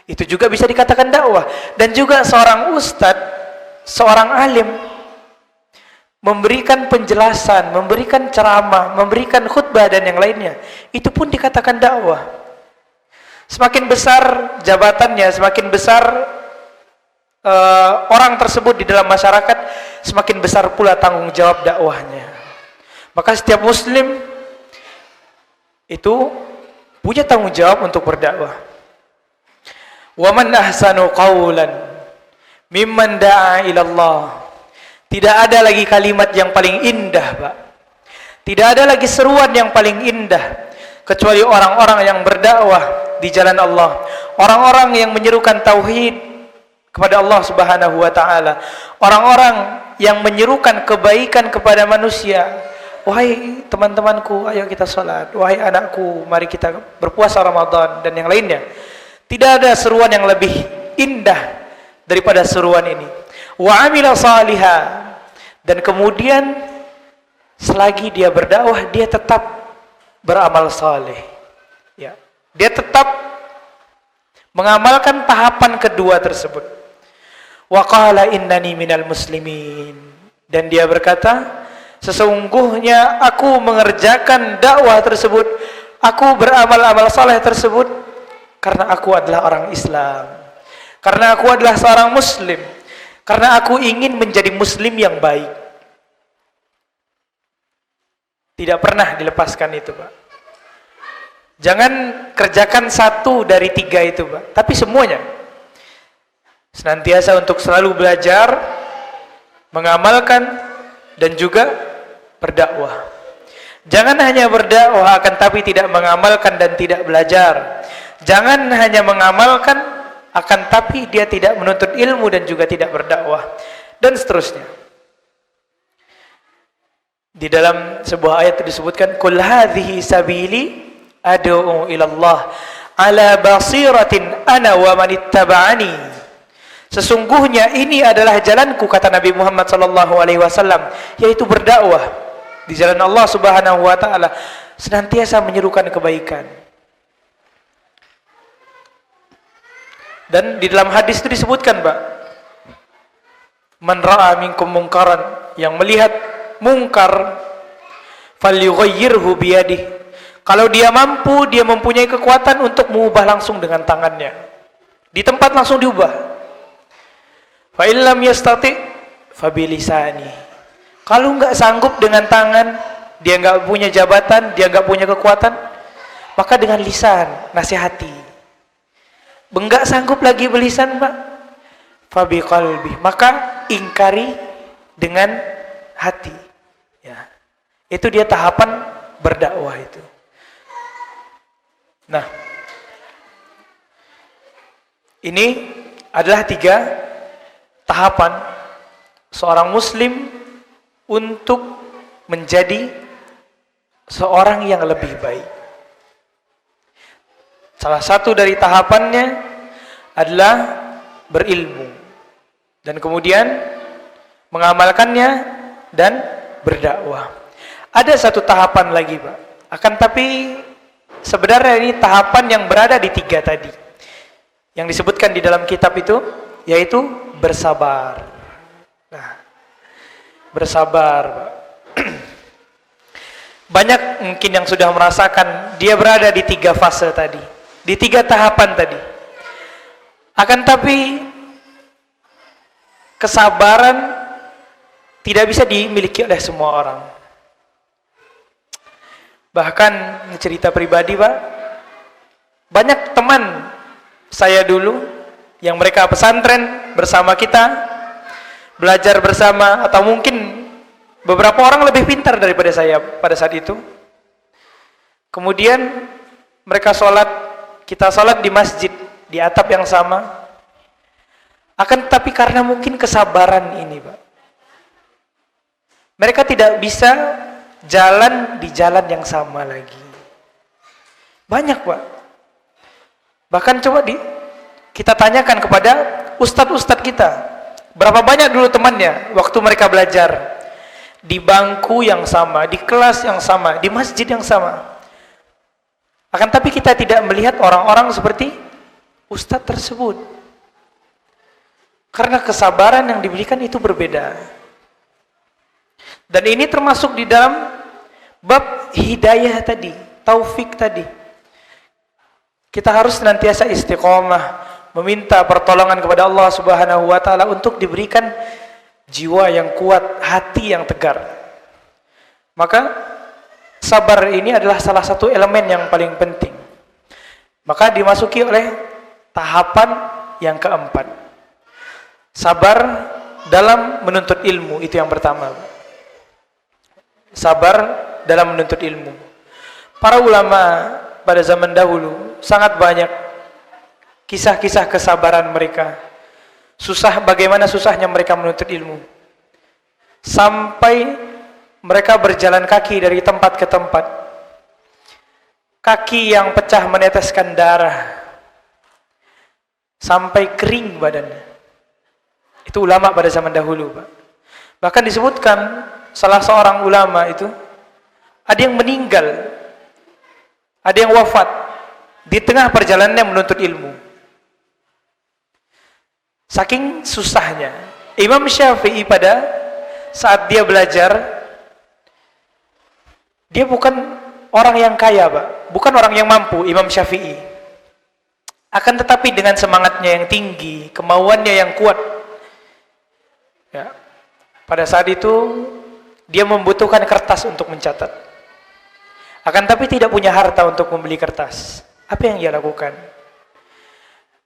itu juga bisa dikatakan dakwah. Dan juga seorang ustadz, seorang alim memberikan penjelasan, memberikan ceramah, memberikan khutbah dan yang lainnya, itu pun dikatakan dakwah. Semakin besar jabatannya, semakin besar orang tersebut di dalam masyarakat, semakin besar pula tanggung jawab dakwahnya. Maka setiap muslim itu punya tanggung jawab untuk berdakwah. Wa man ahsanu qawlan mimman da'a ila Allah. Tidak ada lagi kalimat yang paling indah, Pak. Tidak ada lagi seruan yang paling indah kecuali orang-orang yang berdakwah di jalan Allah. Orang-orang yang menyerukan tauhid kepada Allah Subhanahu wa taala. Orang-orang yang menyerukan kebaikan kepada manusia. Wahai teman-temanku, ayo kita sholat. Wahai anakku, mari kita berpuasa Ramadan, dan yang lainnya. Tidak ada seruan yang lebih indah daripada seruan ini. Wa amila salihah, dan kemudian selagi dia berdakwah, dia tetap beramal saleh. Ya, dia tetap mengamalkan tahapan kedua tersebut. Wa qala innani minal muslimin, dan dia berkata, sesungguhnya aku mengerjakan dakwah tersebut, aku beramal-amal saleh tersebut karena aku adalah orang Islam, karena aku adalah seorang muslim, karena aku ingin menjadi muslim yang baik. Tidak pernah dilepaskan itu, Pak. Jangan kerjakan satu dari tiga itu, Pak, tapi semuanya. Senantiasa untuk selalu belajar, mengamalkan, dan juga berdakwah. Jangan hanya berdakwah akan tapi tidak mengamalkan dan tidak belajar. Jangan hanya mengamalkan akan tapi dia tidak menuntut ilmu dan juga tidak berdakwah, dan seterusnya. Di dalam sebuah ayat disebutkan, "Qul hadhihi sabili ad'u ila Allah ala basiratin ana wa man ittaba'ani." Sesungguhnya ini adalah jalanku, kata Nabi Muhammad SAW, yaitu berdakwah di jalan Allah Subhanahu wa taala, senantiasa menyerukan kebaikan. Dan di dalam hadis itu disebutkan, Pak, man ra'a minkum mungkaran, yang melihat mungkar, falyughayyirhu biyadihi. Kalau dia mampu, dia mempunyai kekuatan untuk mengubah langsung dengan tangannya. Di tempat langsung diubah. Fa illam yastati fa bilisani. Kalau enggak sanggup dengan tangan, dia enggak punya jabatan, dia enggak punya kekuatan, maka dengan lisan, nasihati. Enggak sanggup lagi belisan, Pak, fa biqalbi, maka ingkari dengan hati. Ya. Itu dia tahapan berdakwah itu. Nah, ini adalah 3 tahapan seorang muslim untuk menjadi seorang yang lebih baik. Salah satu dari tahapannya adalah berilmu, dan kemudian mengamalkannya dan berdakwah. Ada satu tahapan lagi, Pak. Akan tapi sebenarnya ini tahapan yang berada di 3 tadi yang disebutkan di dalam kitab itu, yaitu bersabar. Nah, bersabar, Pak. Banyak mungkin yang sudah merasakan dia berada di 3 fase tadi, di 3 tahapan tadi. Akan tapi kesabaran tidak bisa dimiliki oleh semua orang. Bahkan cerita pribadi, Pak, banyak teman saya dulu yang mereka pesantren bersama kita, belajar bersama, atau mungkin beberapa orang lebih pintar daripada saya pada saat itu. Kemudian mereka sholat, kita sholat di masjid, di atap yang sama. Akan tetapi karena mungkin kesabaran ini, Pak, mereka tidak bisa jalan di jalan yang sama lagi. Banyak, Pak. Bahkan coba kita tanyakan kepada ustadz-ustadz kita, berapa banyak dulu temannya waktu mereka belajar di bangku yang sama, di kelas yang sama, di masjid yang sama. Akan tapi kita tidak melihat orang-orang seperti ustadz tersebut, karena kesabaran yang diberikan itu berbeda. Dan ini termasuk di dalam bab hidayah tadi, taufik tadi. Kita harus senantiasa istiqomah, meminta pertolongan kepada Allah Subhanahu wa taala untuk diberikan jiwa yang kuat, hati yang tegar. Maka sabar ini adalah salah satu elemen yang paling penting. Maka dimasuki oleh tahapan yang keempat. Sabar dalam menuntut ilmu, itu yang pertama. Sabar dalam menuntut ilmu. Para ulama pada zaman dahulu sangat banyak kisah-kisah kesabaran mereka. Bagaimana susahnya mereka menuntut ilmu. sampai mereka berjalan kaki dari tempat ke tempat. Kaki yang pecah meneteskan darah sampai kering badannya. Itu ulama pada zaman dahulu, Pak. Bahkan disebutkan salah seorang ulama itu ada yang meninggal, ada yang wafat di tengah perjalanannya menuntut ilmu. Saking susahnya Imam Syafi'i pada saat dia belajar, dia bukan orang yang kaya, Pak, bukan orang yang mampu. Imam Syafi'i akan tetapi dengan semangatnya yang tinggi, kemauannya yang kuat, ya, pada saat itu dia membutuhkan kertas untuk mencatat, akan tapi tidak punya harta untuk membeli kertas. Apa yang dia lakukan?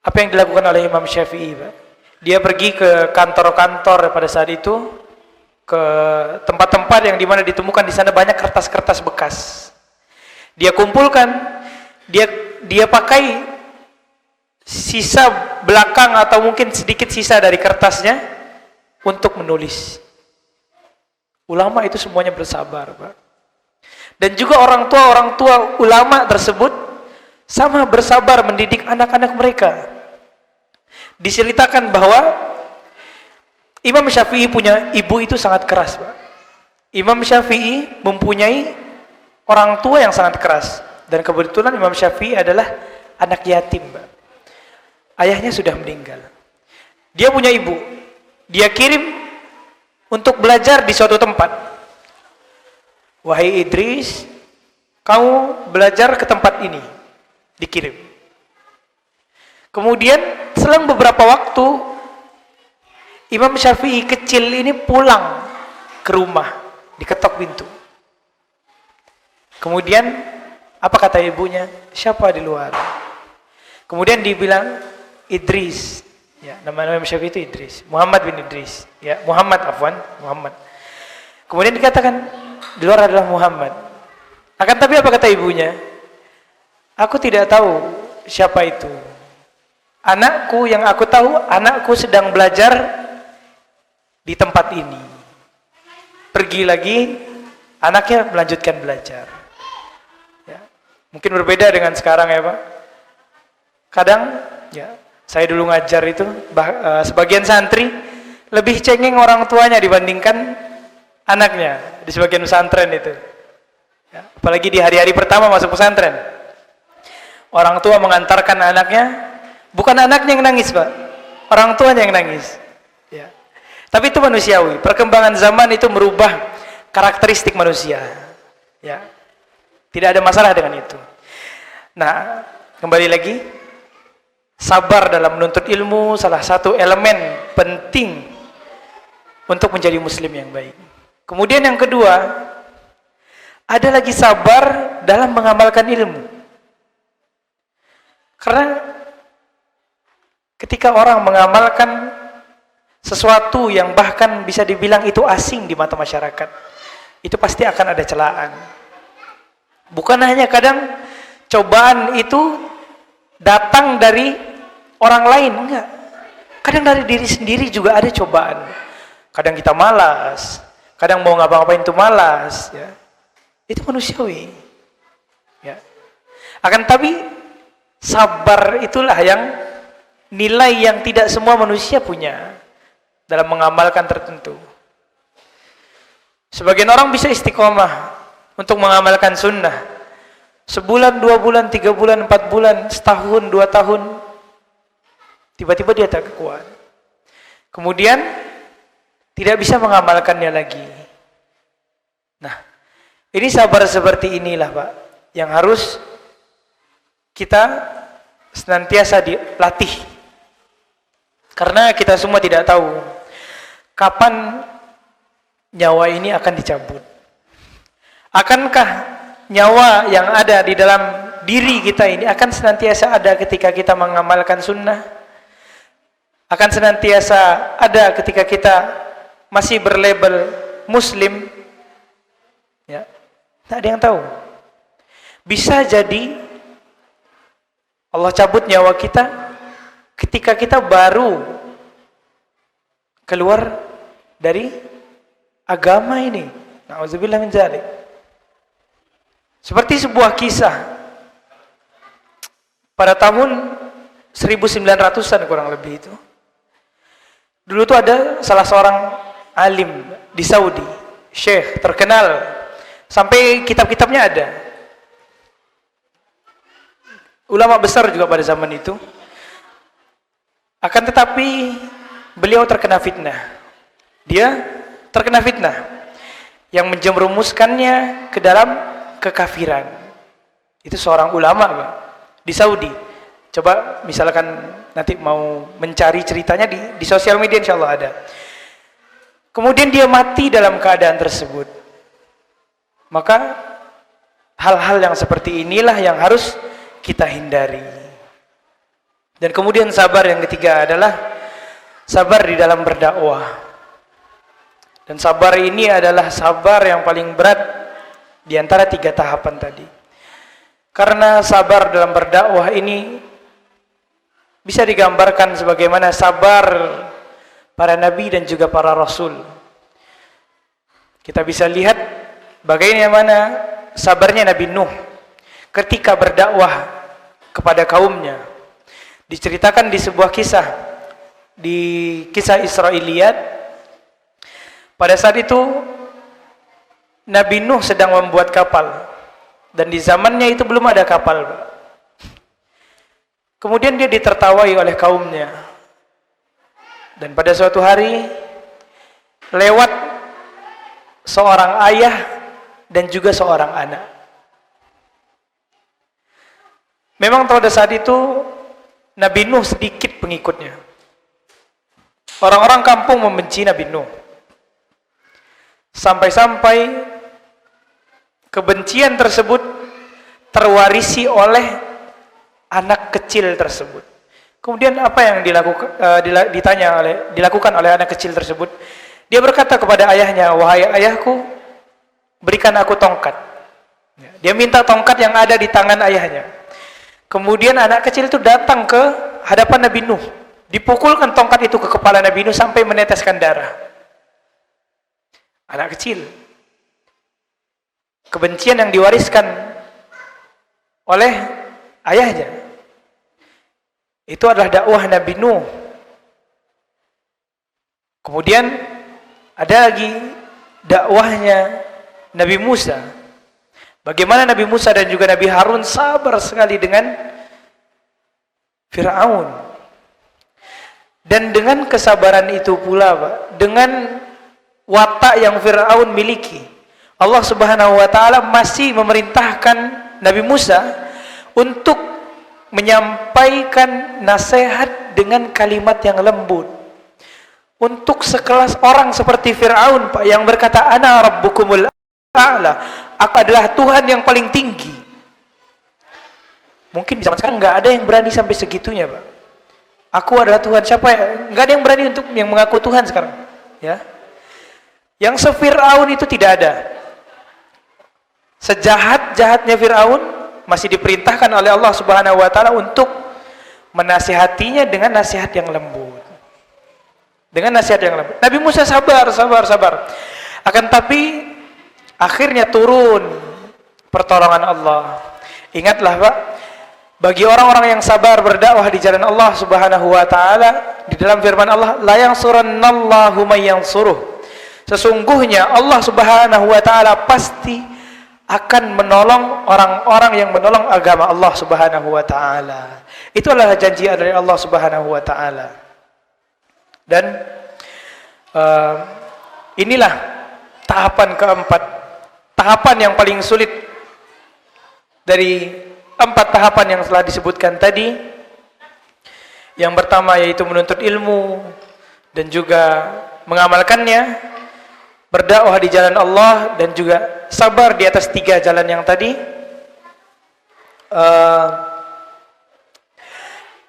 Apa yang dilakukan oleh Imam Syafi'i, Pak? Dia pergi ke kantor-kantor pada saat itu, ke tempat-tempat yang dimana ditemukan di sana banyak kertas-kertas bekas. Dia kumpulkan, dia pakai sisa belakang atau mungkin sedikit sisa dari kertasnya untuk menulis. Ulama itu semuanya bersabar, Pak. Dan juga orang tua ulama tersebut sama bersabar mendidik anak-anak mereka. Diceritakan bahwa Imam Syafi'i punya ibu itu sangat keras, Pak. Imam Syafi'i mempunyai orang tua yang sangat keras. Dan kebetulan Imam Syafi'i adalah anak yatim, Pak. Ayahnya sudah meninggal. Dia punya ibu. Dia kirim untuk belajar di suatu tempat. Wahai Idris, kamu belajar ke tempat ini. Dikirim. Kemudian selang beberapa waktu Imam Syafi'i kecil ini pulang ke rumah, diketok pintu. Kemudian apa kata ibunya? Siapa di luar? Kemudian dibilang Idris. Ya, nama Imam Syafi'i itu Idris, Muhammad bin Idris. Ya, Muhammad. Kemudian dikatakan di luar adalah Muhammad. Akan tapi apa kata ibunya? Aku tidak tahu siapa itu. Anakku yang aku tahu, anakku sedang belajar di tempat ini. Pergi lagi, anaknya melanjutkan belajar. Ya. Mungkin berbeda dengan sekarang, ya, Pak. Kadang, ya, saya dulu ngajar itu, sebagian santri lebih cengeng orang tuanya dibandingkan anaknya di sebagian pesantren itu. Ya. Apalagi di hari-hari pertama masuk pesantren, orang tua mengantarkan anaknya. Bukan anaknya yang nangis, Pak, orang tuanya yang nangis. Ya. Tapi itu manusiawi. Perkembangan zaman itu merubah karakteristik manusia. Ya. Tidak ada masalah dengan itu. Nah, kembali lagi, sabar dalam menuntut ilmu salah satu elemen penting untuk menjadi muslim yang baik. Kemudian yang kedua, ada lagi sabar dalam mengamalkan ilmu. Karena ketika orang mengamalkan sesuatu yang bahkan bisa dibilang itu asing di mata masyarakat, itu pasti akan ada celaan. Bukan hanya kadang cobaan itu datang dari orang lain, enggak. Kadang dari diri sendiri juga ada cobaan. Kadang kita malas, kadang mau ngapa-ngapain itu malas, ya. Itu manusiawi. Ya. Akan tapi sabar itulah yang nilai yang tidak semua manusia punya dalam mengamalkan tertentu. Sebagian orang bisa istiqomah untuk mengamalkan sunnah. Sebulan, 2 bulan, 3 bulan, 4 bulan, setahun, 2 tahun. Tiba-tiba dia tak kuat. Kemudian tidak bisa mengamalkannya lagi. Nah, ini sabar seperti inilah, Pak, yang harus kita senantiasa dilatih. Karena kita semua tidak tahu kapan nyawa ini akan dicabut. Akankah nyawa yang ada di dalam diri kita ini akan senantiasa ada ketika kita mengamalkan sunnah? Akan senantiasa ada ketika kita masih berlabel muslim? Ya, tak ada yang tahu. Bisa jadi Allah cabut nyawa kita ketika kita baru keluar dari agama ini. Na'udzubillah min dzalik. Seperti sebuah kisah pada tahun 1900-an kurang lebih itu. Dulu tuh ada salah seorang alim di Saudi, syekh terkenal, sampai kitab-kitabnya ada. Ulama besar juga pada zaman itu. Akan tetapi beliau terkena fitnah. Dia terkena fitnah yang menjerumuskannya ke dalam kekafiran. Itu seorang ulama, Pak, di Saudi. Coba misalkan nanti mau mencari ceritanya di sosial media, insya Allah ada. Kemudian dia mati dalam keadaan tersebut. Maka hal-hal yang seperti inilah yang harus kita hindari. Dan kemudian sabar yang ketiga adalah sabar di dalam berdakwah. Dan sabar ini adalah sabar yang paling berat di antara 3 tahapan tadi. Karena sabar dalam berdakwah ini bisa digambarkan sebagaimana sabar para nabi dan juga para rasul. Kita bisa lihat bagaimana sabarnya Nabi Nuh ketika berdakwah kepada kaumnya. Diceritakan di sebuah kisah, di kisah Israiliyat, pada saat itu Nabi Nuh sedang membuat kapal, dan di zamannya itu belum ada kapal, Pak. Kemudian dia ditertawai oleh kaumnya. Dan pada suatu hari lewat seorang ayah dan juga seorang anak. Memang pada saat itu Nabi Nuh sedikit pengikutnya. Orang-orang kampung membenci Nabi Nuh. Sampai-sampai kebencian tersebut terwarisi oleh anak kecil tersebut. Kemudian apa yang dilakukan oleh anak kecil tersebut? Dia berkata kepada ayahnya, "Wahai ayahku, berikan aku tongkat." Dia minta tongkat yang ada di tangan ayahnya. Kemudian anak kecil itu datang ke hadapan Nabi Nuh. Dipukulkan tongkat itu ke kepala Nabi Nuh sampai meneteskan darah. Anak kecil. Kebencian yang diwariskan oleh ayahnya. Itu adalah dakwah Nabi Nuh. Kemudian ada lagi dakwahnya Nabi Musa. Bagaimana Nabi Musa dan juga Nabi Harun sabar sekali dengan Fir'aun. Dan dengan kesabaran itu pula, Pak, dengan watak yang Fir'aun miliki, Allah Subhanahu wa taala masih memerintahkan Nabi Musa untuk menyampaikan nasihat dengan kalimat yang lembut. Untuk sekelas orang seperti Fir'aun, Pak, yang berkata, "Ana rabbukumul a'la," aku adalah Tuhan yang paling tinggi. Mungkin di zaman sekarang nggak ada yang berani sampai segitunya, Pak. Aku adalah Tuhan. Siapa ya? Nggak ada yang berani untuk yang mengaku Tuhan sekarang, ya. Yang se-Fir'aun itu tidak ada. Sejahat-jahatnya Fir'aun masih diperintahkan oleh Allah Subhanahu wa taala untuk menasihatinya dengan nasihat yang lembut. Dengan nasihat yang lembut. Nabi Musa sabar. Akan tapi akhirnya turun pertolongan Allah. Ingatlah, Pak, bagi orang-orang yang sabar berdakwah di jalan Allah Subhanahu wa taala, di dalam firman Allah, "La yansurannallahu may yansuruh." Sesungguhnya Allah Subhanahu wa taala pasti akan menolong orang-orang yang menolong agama Allah Subhanahu wa taala. Itu adalah janji dari Allah Subhanahu wa taala. Dan inilah tahapan keempat, tahapan yang paling sulit dari 4 tahapan yang telah disebutkan tadi. Yang pertama yaitu menuntut ilmu dan juga mengamalkannya, berdakwah di jalan Allah, dan juga sabar di atas 3 jalan yang tadi.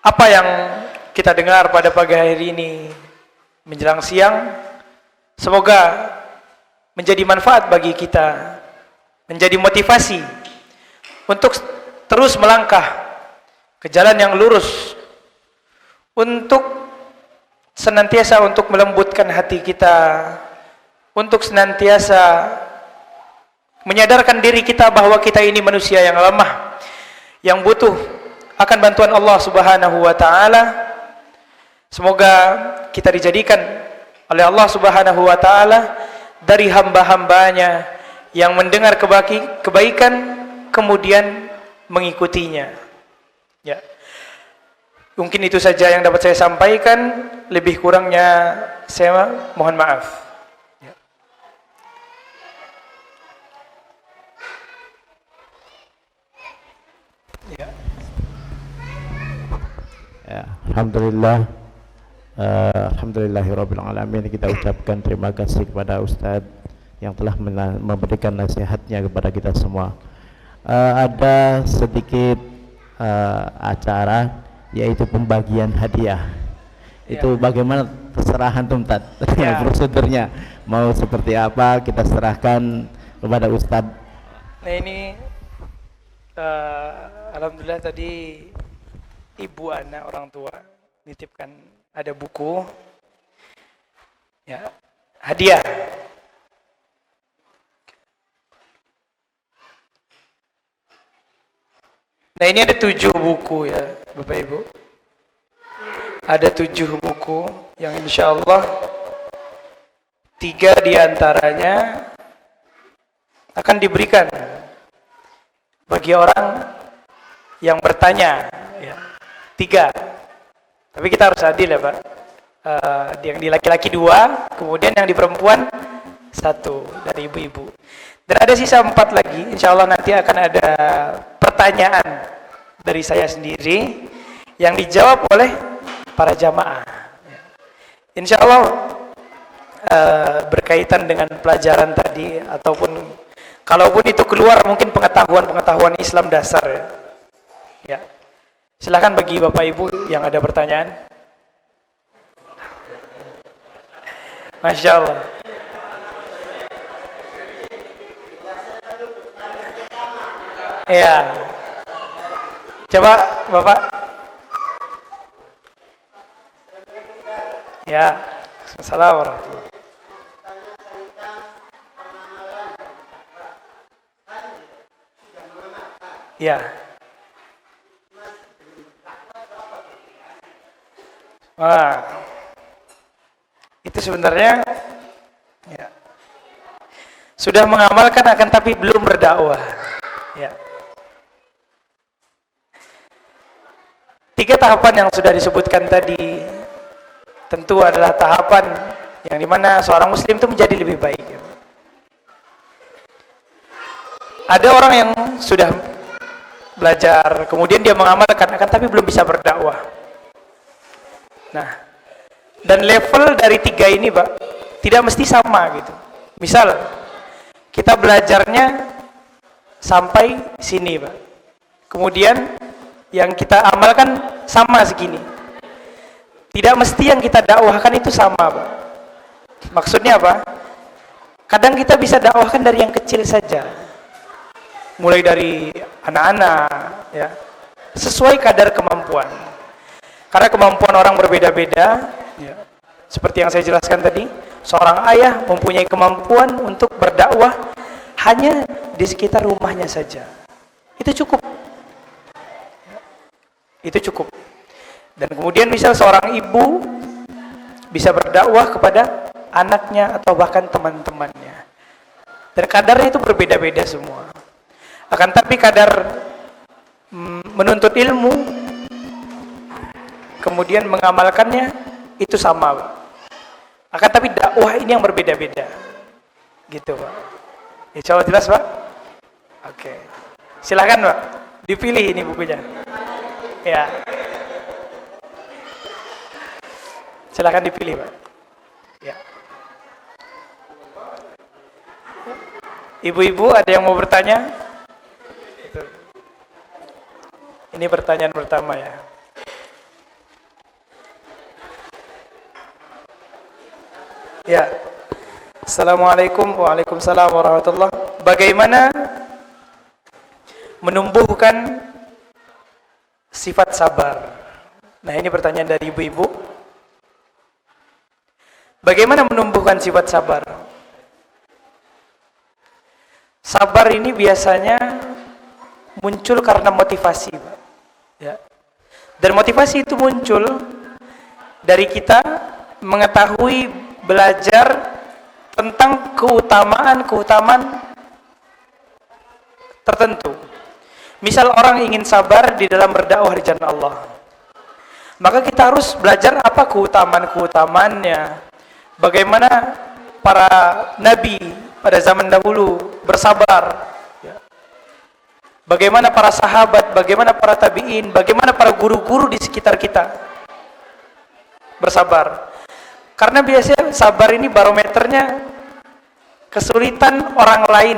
Apa yang kita dengar pada pagi hari ini menjelang siang, semoga menjadi manfaat bagi kita, menjadi motivasi untuk terus melangkah ke jalan yang lurus, untuk senantiasa untuk melembutkan hati kita untuk senantiasa menyadarkan diri kita bahwa kita ini manusia yang lemah, yang butuh akan bantuan Allah Subhanahu wa taala. Semoga kita dijadikan oleh Allah Subhanahu wa taala dari hamba-hambanya yang mendengar kebaikan kemudian mengikutinya. Ya. Mungkin itu saja yang dapat saya sampaikan, lebih kurangnya saya mohon maaf. Ya. Ya. Ya, alhamdulillah. Alhamdulillahirabbil alamin. Kita ucapkan terima kasih kepada Ustadz yang telah memberikan nasihatnya kepada kita semua. Ada sedikit acara, yaitu pembagian hadiah. Itu bagaimana, terserah antum Tat. Prosedurnya mau seperti apa, kita serahkan kepada Ustadz. Nah ini alhamdulillah tadi ibu anak orang tua nitipkan ada buku ya, hadiah. Nah ini ada 7 buku ya Bapak Ibu. Ada 7 buku yang insya Allah 3 diantaranya akan diberikan bagi orang yang bertanya ya. 3. Tapi kita harus adil ya Pak. Yang di laki-laki 2, kemudian yang di perempuan 1 dari ibu-ibu. Dan ada sisa 4 lagi. Insya Allah nanti akan ada pertanyaan dari saya sendiri yang dijawab oleh para jamaah. Insya Allah berkaitan dengan pelajaran tadi, ataupun kalaupun itu keluar mungkin pengetahuan Islam dasar ya. Ya. Silakan bagi Bapak Ibu yang ada pertanyaan. Masya Allah. Ya. Coba Bapak. Ya. Assalamualaikum warahmatullahi wabarakatuh. Ya. Wah. Itu sebenarnya ya, sudah mengamalkan akan tapi belum berdakwah. Ya. 3 tahapan yang sudah disebutkan tadi tentu adalah tahapan yang dimana seorang muslim itu menjadi lebih baik. Ada orang yang sudah belajar, kemudian dia mengamalkan akan tapi belum bisa berdakwah. Nah, dan level dari 3 ini Pak tidak mesti sama gitu. Misal kita belajarnya sampai sini Pak, kemudian yang kita amalkan sama segini. Tidak mesti yang kita dakwahkan itu sama Pak. Maksudnya apa? Kadang kita bisa dakwahkan dari yang kecil saja, mulai dari anak-anak ya, sesuai kadar kemampuan. Karena kemampuan orang berbeda-beda ya. Seperti yang saya jelaskan tadi, seorang ayah mempunyai kemampuan untuk berdakwah hanya di sekitar rumahnya saja. Itu cukup. Itu cukup. Dan kemudian misal seorang ibu bisa berdakwah kepada anaknya atau bahkan teman-temannya. Dan kadarnya itu berbeda-beda semua. Akan tapi kadar menuntut ilmu kemudian mengamalkannya itu sama Pak. Akan tapi dakwah ini yang berbeda-beda gitu Pak. Insya Allah jelas Pak? Oke. Silakan Pak, dipilih ini bukunya ya. Silakan dipilih Pak ya. Ibu-ibu ada yang mau bertanya? Ini pertanyaan pertama ya. Ya. Assalamualaikum. Waalaikumsalam warahmatullahi. Bagaimana menumbuhkan sifat sabar? Nah, ini pertanyaan dari ibu-ibu. Bagaimana menumbuhkan sifat sabar? sabar ini biasanya muncul karena motivasi, Pak. Ya. Dan motivasi itu muncul dari kita mengetahui, belajar tentang keutamaan tertentu. Misal orang ingin sabar di dalam berdakwah di jalan Allah, maka kita harus belajar apa keutamaan-keutamaannya. Bagaimana para nabi pada zaman dahulu bersabar, ya. Bagaimana para sahabat, bagaimana para tabi'in, bagaimana para guru-guru di sekitar kita bersabar. Karena biasanya sabar ini barometernya kesulitan orang lain